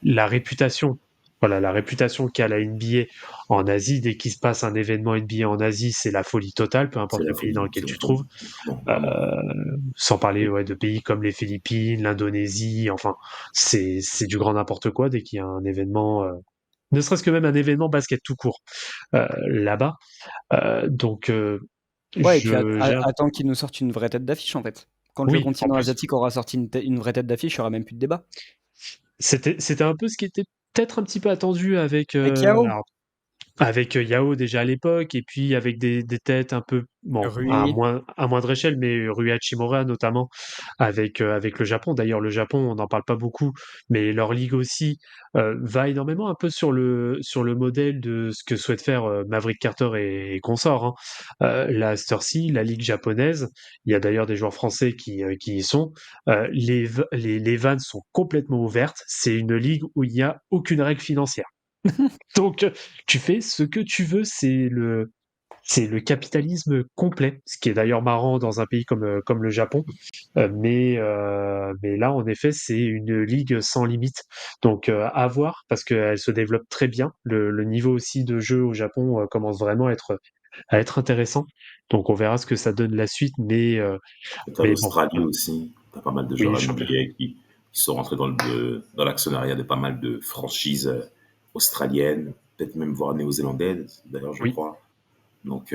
la réputation. Voilà, la réputation qu'a la NBA en Asie. Dès qu'il se passe un événement NBA en Asie, c'est la folie totale, peu C'est importe la le pays dans folie, lequel c'est la tu te folie. trouves. Bon, Euh, vraiment. Sans parler de pays comme les Philippines, l'Indonésie, enfin, c'est du grand n'importe quoi dès qu'il y a un événement, ne serait-ce que même un événement basket tout court là-bas. Donc, Ouais, et puis j'ai attends qu'ils nous sortent une vraie tête d'affiche, en fait. Quand le oui, en continent plus. asiatique aura sorti une vraie tête d'affiche, il n'y aura même plus de débat. C'était un peu ce qui était peut-être un petit peu attendu avec, Avec Yao, alors avec, Yao déjà à l'époque et puis avec des têtes un peu bon, Rui, à moindre échelle, mais Rui Hachimura notamment avec le Japon. D'ailleurs, le Japon, on n'en parle pas beaucoup, mais leur ligue aussi, va énormément un peu sur le modèle de ce que souhaite faire, Maverick Carter et consorts, hein. Là, à cette heure-ci, la ligue japonaise, il y a d'ailleurs des joueurs français qui y sont, les vannes sont complètement ouvertes. C'est une ligue où il y a aucune règle financière. Donc, tu fais ce que tu veux, c'est le capitalisme complet, ce qui est d'ailleurs marrant dans un pays comme le Japon. Mais là, en effet, c'est une ligue sans limite. Donc, à voir, parce qu'elle se développe très bien. Le niveau aussi de jeu au Japon commence vraiment à être intéressant. Donc, on verra ce que ça donne la suite. Et t'as Mais bon, l'Australie aussi. T'as pas mal de oui, joueurs champion. NBA qui sont rentrés dans l'actionnariat de pas mal de franchises australiennes, peut-être même voire néo-zélandaises, d'ailleurs, je Oui. crois. Donc,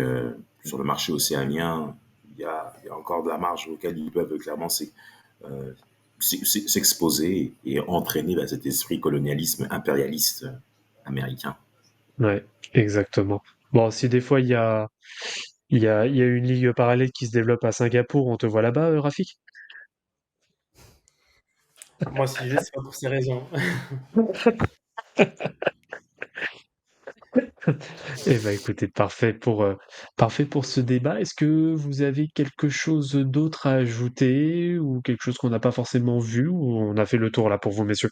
sur le marché océanien, il y a encore de la marge auquel ils peuvent clairement euh, s'exposer et entraîner bah, cet esprit colonialisme impérialiste américain. Ouais, exactement. Bon, si des fois il y a une ligue parallèle qui se développe à Singapour, on te voit là-bas, Rafik? Moi, si je vais, c'est pas pour ces raisons. Eh ben, écoutez, parfait pour ce débat. Est-ce que vous avez quelque chose d'autre à ajouter ou quelque chose qu'on n'a pas forcément vu ou on a fait le tour là pour vous, messieurs?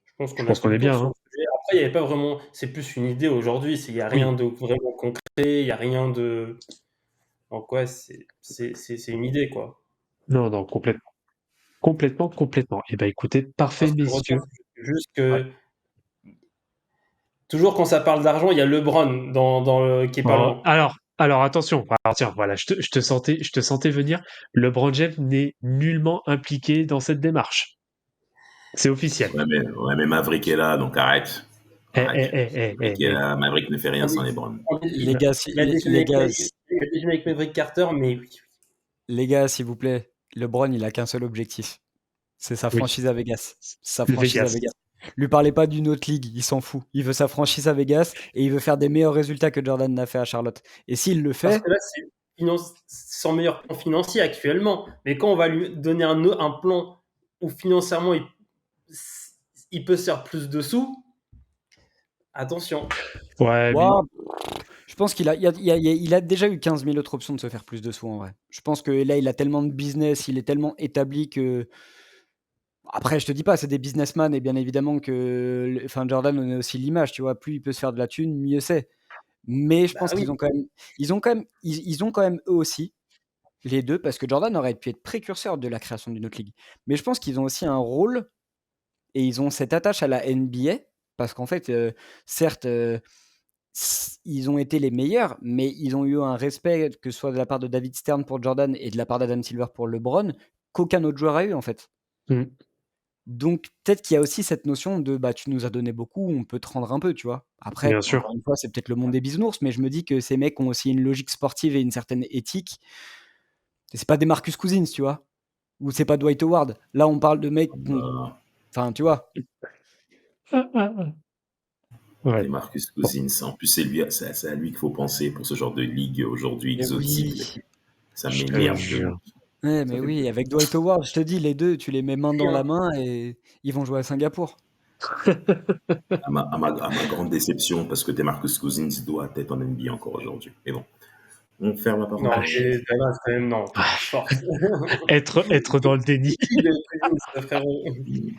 Je pense Je qu'on a pense fait qu'on le est tour bien, sur hein? le sujet. Après, il n'y avait pas vraiment. C'est plus une idée aujourd'hui. Il n'y a rien Oui. de vraiment concret. Il n'y a rien de. Donc, ouais, c'est une idée, quoi. Non, non, complètement. Complètement, complètement. Eh ben, écoutez, Moi, parfait, ce que je retiens, messieurs. c'est juste Ouais. que toujours quand ça parle d'argent, il y a LeBron qui est pas Oh, loin. alors attention. Alors tiens, voilà, je te sentais venir. LeBron James n'est nullement impliqué dans cette démarche. C'est officiel. Ouais, mais Maverick est là, donc arrête. Eh, eh, Arrête. eh, eh, eh, Maverick est eh. là. Maverick ne fait rien On sans est- les Browns. on est- les gars, il a déjeuné les avec, gars, il a déjeuné avec Maverick Carter, mais oui. les gars, s'il vous plaît, LeBron, il a qu'un seul objectif. C'est sa Oui, franchise à Vegas. Sa le franchise à Vegas. Vegas. Lui parlez pas d'une autre ligue, il s'en fout. Il veut sa franchise à Vegas et il veut faire des meilleurs résultats que Jordan n'a fait à Charlotte. Et s'il le Parce fait, que là, c'est son meilleur plan financier actuellement. Mais quand on va lui donner un plan où financièrement il peut se faire plus de sous, attention. Ouais, mais ouah, je pense qu'il a, il a déjà eu 15 000 autres options de se faire plus de sous en vrai. Je pense que là, il a tellement de business, il est tellement établi que. Après, je te dis pas, c'est des businessmen et bien évidemment que. Enfin, Jordan en est aussi l'image, tu vois. Plus il peut se faire de la thune, mieux c'est. Mais je Bah pense oui. qu'ils ont quand même. Ils ont quand même eux aussi, les deux, parce que Jordan aurait pu être précurseur de la création d'une autre ligue. Mais je pense qu'ils ont aussi un rôle et ils ont cette attache à la NBA, parce qu'en fait, certes, ils ont été les meilleurs, mais ils ont eu un respect, que ce soit de la part de David Stern pour Jordan et de la part d'Adam Silver pour LeBron, qu'aucun autre joueur a eu en fait. hmm, Donc peut-être qu'il y a aussi cette notion de bah tu nous as donné beaucoup, on peut te rendre un peu, tu vois. bien Après, sûr. encore une fois, c'est peut-être le monde des bisounours, mais je me dis que ces mecs ont aussi une logique sportive et une certaine éthique. Et c'est pas des Marcus Cousins, tu vois, ou c'est pas Dwight Howard. Là, on parle de mecs, Euh, enfin, tu vois. Ah, ah, ah. et Ouais. Marcus Bon. Cousins, en plus, c'est à lui qu'il faut penser pour ce genre de ligue aujourd'hui Mais exotique. Là, oui, Ça Je te m'énerve. jure. Ouais, Ça mais fait oui, avec Dwight Howard, je te dis, les deux, tu les mets main dans la main et ils vont jouer à Singapour. à ma grande déception, parce que DeMarcus Cousins doit être en NBA encore aujourd'hui. Mais bon, on ferme la Non, parenthèse. mais Dallas, quand même, non. Ah, Force. être dans le déni. Qui de Cousins, frérot?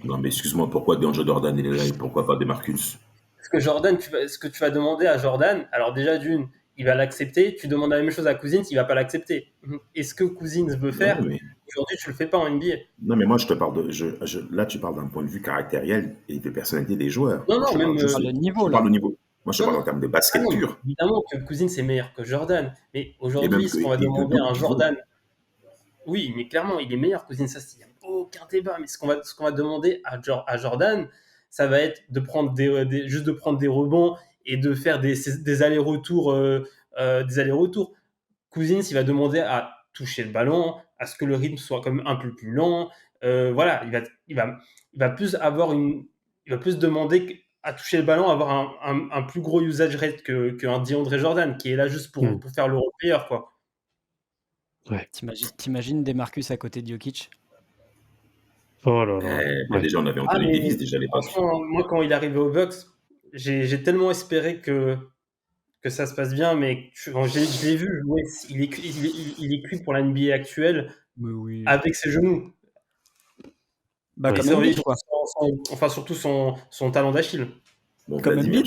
Non, mais excuse-moi, pourquoi DeAndre Jordan il est là et pourquoi pas DeMarcus? Parce que Jordan, ce que tu vas demander à Jordan, alors déjà d'une, il va l'accepter. Tu demandes la même chose à Cousins, il va pas l'accepter. Et ce que Cousins veut Non, faire, mais, aujourd'hui, tu le fais pas en NBA. non, mais moi, je te parle de. Là, tu parles d'un point de vue caractériel et de personnalité des joueurs. Non, Moi, je non, te parle même. juste. Ah, le Je niveau, te parle là. au niveau. Moi, je te Non, parle non. en termes de Ah basket non, pur. évidemment que Cousins est meilleur que Jordan. Mais Et même aujourd'hui, que, ce qu'on va et de demander à double un pivot. Jordan, oui, mais clairement, il est meilleur Cousins, ça, il n'y a aucun débat. Mais ce qu'on va demander à Jordan, ça va être de prendre juste de prendre des rebonds et de faire des allers-retours. Des allers-retours. Cousins, il va demander à toucher le ballon, à ce que le rythme soit comme un peu plus lent. Voilà, il va plus avoir il va plus demander à toucher le ballon, avoir un plus gros usage rate qu'un DeAndre Jordan, qui est là juste Hmm. pour faire le replayeur, quoi. Ouais. T'imagines Demarcus à côté de Jokic? Oh là là. Mais Ouais. déjà, on avait Ah, Anthony mais Davis déjà à l'époque. franchement, moi, quand il est arrivé au Bucks, j'ai tellement espéré que ça se passe bien, mais je l'ai vu jouer. Il est cuit pour la NBA actuelle Mais oui. avec ses genoux. Bah, Oui. comme Et Embiid, quoi. enfin, surtout son talent d'Achille. Bon, Comme Embiid.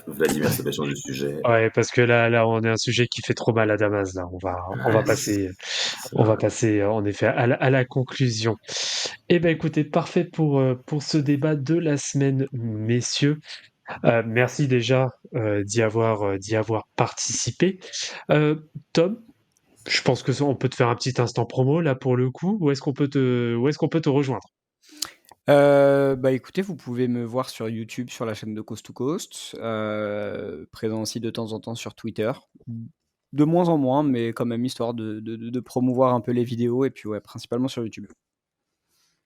Vladimir, ça va changer de sujet. Ouais, parce que là, on est un sujet qui fait trop mal à Damas. Là, on va passer, en effet, à la conclusion. Eh ben, écoutez, parfait pour ce débat de la semaine, messieurs. Merci déjà d'y avoir participé. Tom, je pense que on peut te faire un petit instant promo là pour le coup. Où est-ce qu'on peut te rejoindre? Bah, écoutez, vous pouvez me voir sur YouTube, sur la chaîne de Coast to Coast, présent aussi de temps en temps sur Twitter. De moins en moins, mais quand même histoire de promouvoir un peu les vidéos et puis ouais, principalement sur YouTube.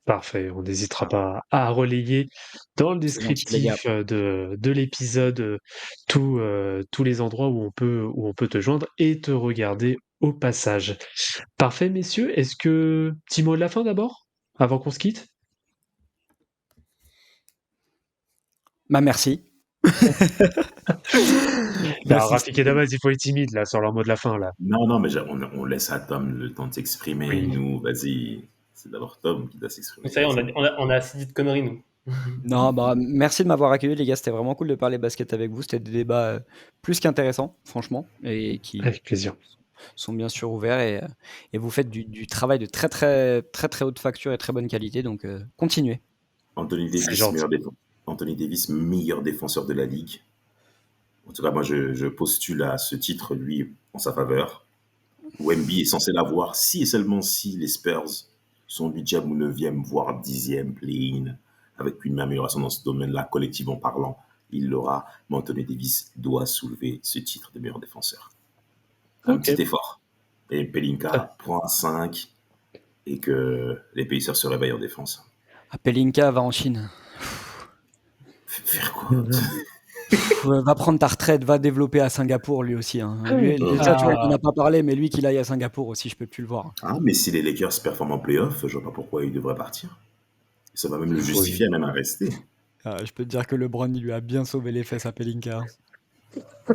Parfait, on n'hésitera pas à relayer dans le C'est gentil les gars. descriptif de l'épisode tous les endroits où on peut te joindre et te regarder au passage. Parfait, messieurs. Est-ce que petit mot de la fin d'abord, avant qu'on se quitte? Bah, merci. Bah, Merci, Rafik et Damas, il faut être timide là sur leur mot de la fin là. Non, non, mais on laisse à Tom le temps de s'exprimer. Oui. Nous, vas-y, c'est d'abord Tom qui doit s'exprimer. Ça y est, on a assez dit de conneries, nous. Non, bah, merci de m'avoir accueilli les gars, c'était vraiment cool de parler basket avec vous. C'était des débats plus qu'intéressants, franchement, et qui Avec plaisir. sont bien sûr ouverts et vous faites du travail de très très très très haute facture et très bonne qualité, donc continuez. Anthony C'est Davis, gentil. Anthony Davis, meilleur défenseur de la ligue. En tout cas, moi, je postule à ce titre, lui, en sa faveur. Wemby est censé l'avoir si et seulement si les Spurs sont 8e ou 9e, voire 10e play-in, avec une amélioration dans ce domaine-là, collectivement parlant. Il l'aura, mais Anthony Davis doit soulever ce titre de meilleur défenseur. Un Ok. petit effort. Et Pelinka prend un 5 et que les Pacers se réveillent en défense. Ah, Pelinka va en Chine. Faire quoi? Va prendre ta retraite, va développer à Singapour lui aussi. Hein. Lui, déjà, tu vois, on n'en a pas parlé, mais lui qu'il aille à Singapour aussi, je peux plus le voir. Ah, mais si les Lakers performent en playoff, je vois pas pourquoi il devrait partir. Ça va même le justifier, même à rester. Je peux te dire que LeBron, il lui a bien sauvé les fesses à Pelinka.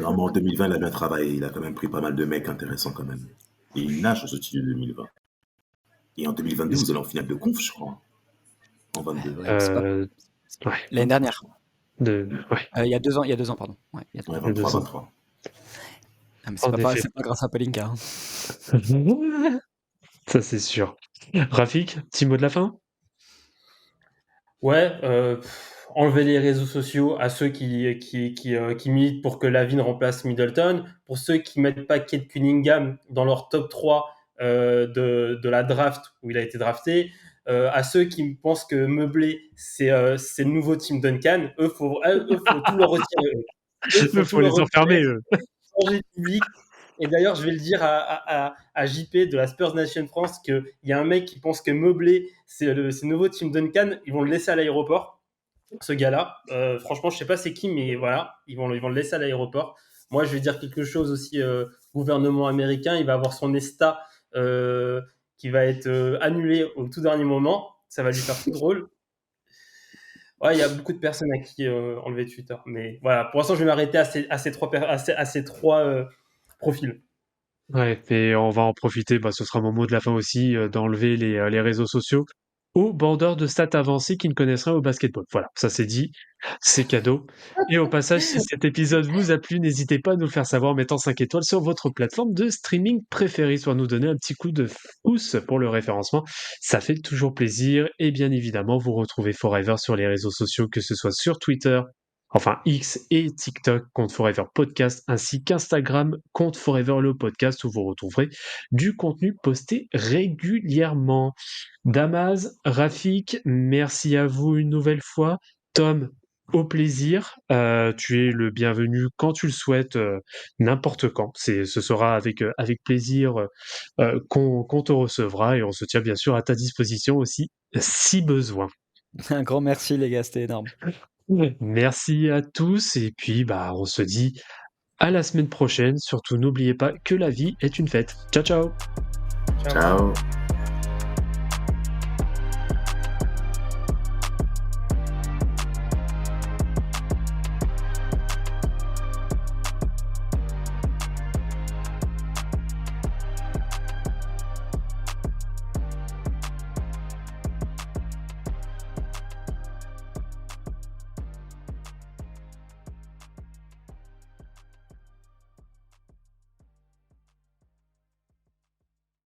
Non, mais en 2020, il a bien travaillé. Il a quand même pris pas mal de mecs intéressants quand même. Et il nage au titre de 2020. Et en 2022, vous allez en finale de conf, je crois. En 22. C'est pas- Ouais. L'année dernière. Ouais. Il y a 2 ans, pardon. Ouais, il y a 2 ans. Ouais, 23, 2 ans. 23. Ah, mais En effet. c'est pas grâce à Pelinka. Hein. Ça c'est sûr. Rafik, petit mot de la fin? Ouais, enlever les réseaux sociaux à ceux qui militent pour que Lavine remplace Middleton, pour ceux qui mettent pas Kate Cunningham dans leur top 3 de la draft où il a été drafté, à ceux qui pensent que Meublé c'est le nouveau Tim Duncan, eux faut tout leur retirer. Il faut les enfermer eux. Changer de public. Et d'ailleurs, je vais le dire à JP de la Spurs Nation France qu'il y a un mec qui pense que Meublé, c'est le nouveau Tim Duncan. Ils vont le laisser à l'aéroport, ce gars-là. Franchement, je sais pas c'est qui, mais voilà, ils vont le laisser à l'aéroport. Moi, je vais dire quelque chose aussi, gouvernement américain, il va avoir son ESTA qui va être annulé au tout dernier moment. Ça va lui faire tout drôle. Ouais, il y a beaucoup de personnes à qui enlever Twitter. Mais voilà, pour l'instant, je vais m'arrêter à ces trois profils. Ouais, et on va en profiter, ce sera mon mot de la fin aussi, d'enlever les réseaux sociaux aux bandeurs de stats avancés qui ne connaissent rien au basketball. Voilà, ça c'est dit, c'est cadeau. Et au passage, si cet épisode vous a plu, n'hésitez pas à nous le faire savoir en mettant 5 étoiles sur votre plateforme de streaming préférée, soit nous donner un petit coup de pouce pour le référencement. Ça fait toujours plaisir. Et bien évidemment, vous retrouvez Forever sur les réseaux sociaux, que ce soit sur Twitter, enfin X et TikTok, compte Forever Podcast, ainsi qu'Instagram, compte Forever le podcast, où vous retrouverez du contenu posté régulièrement. Damaz, Rafik, merci à vous une nouvelle fois. Tom, au plaisir. Tu es le bienvenu quand tu le souhaites, n'importe quand. Ce sera avec plaisir qu'on te recevra, et on se tient bien sûr à ta disposition aussi, si besoin. Un grand merci, les gars, c'était énorme. Merci à tous, et puis on se dit à la semaine prochaine. Surtout, n'oubliez pas que la vie est une fête. Ciao, ciao! Ciao.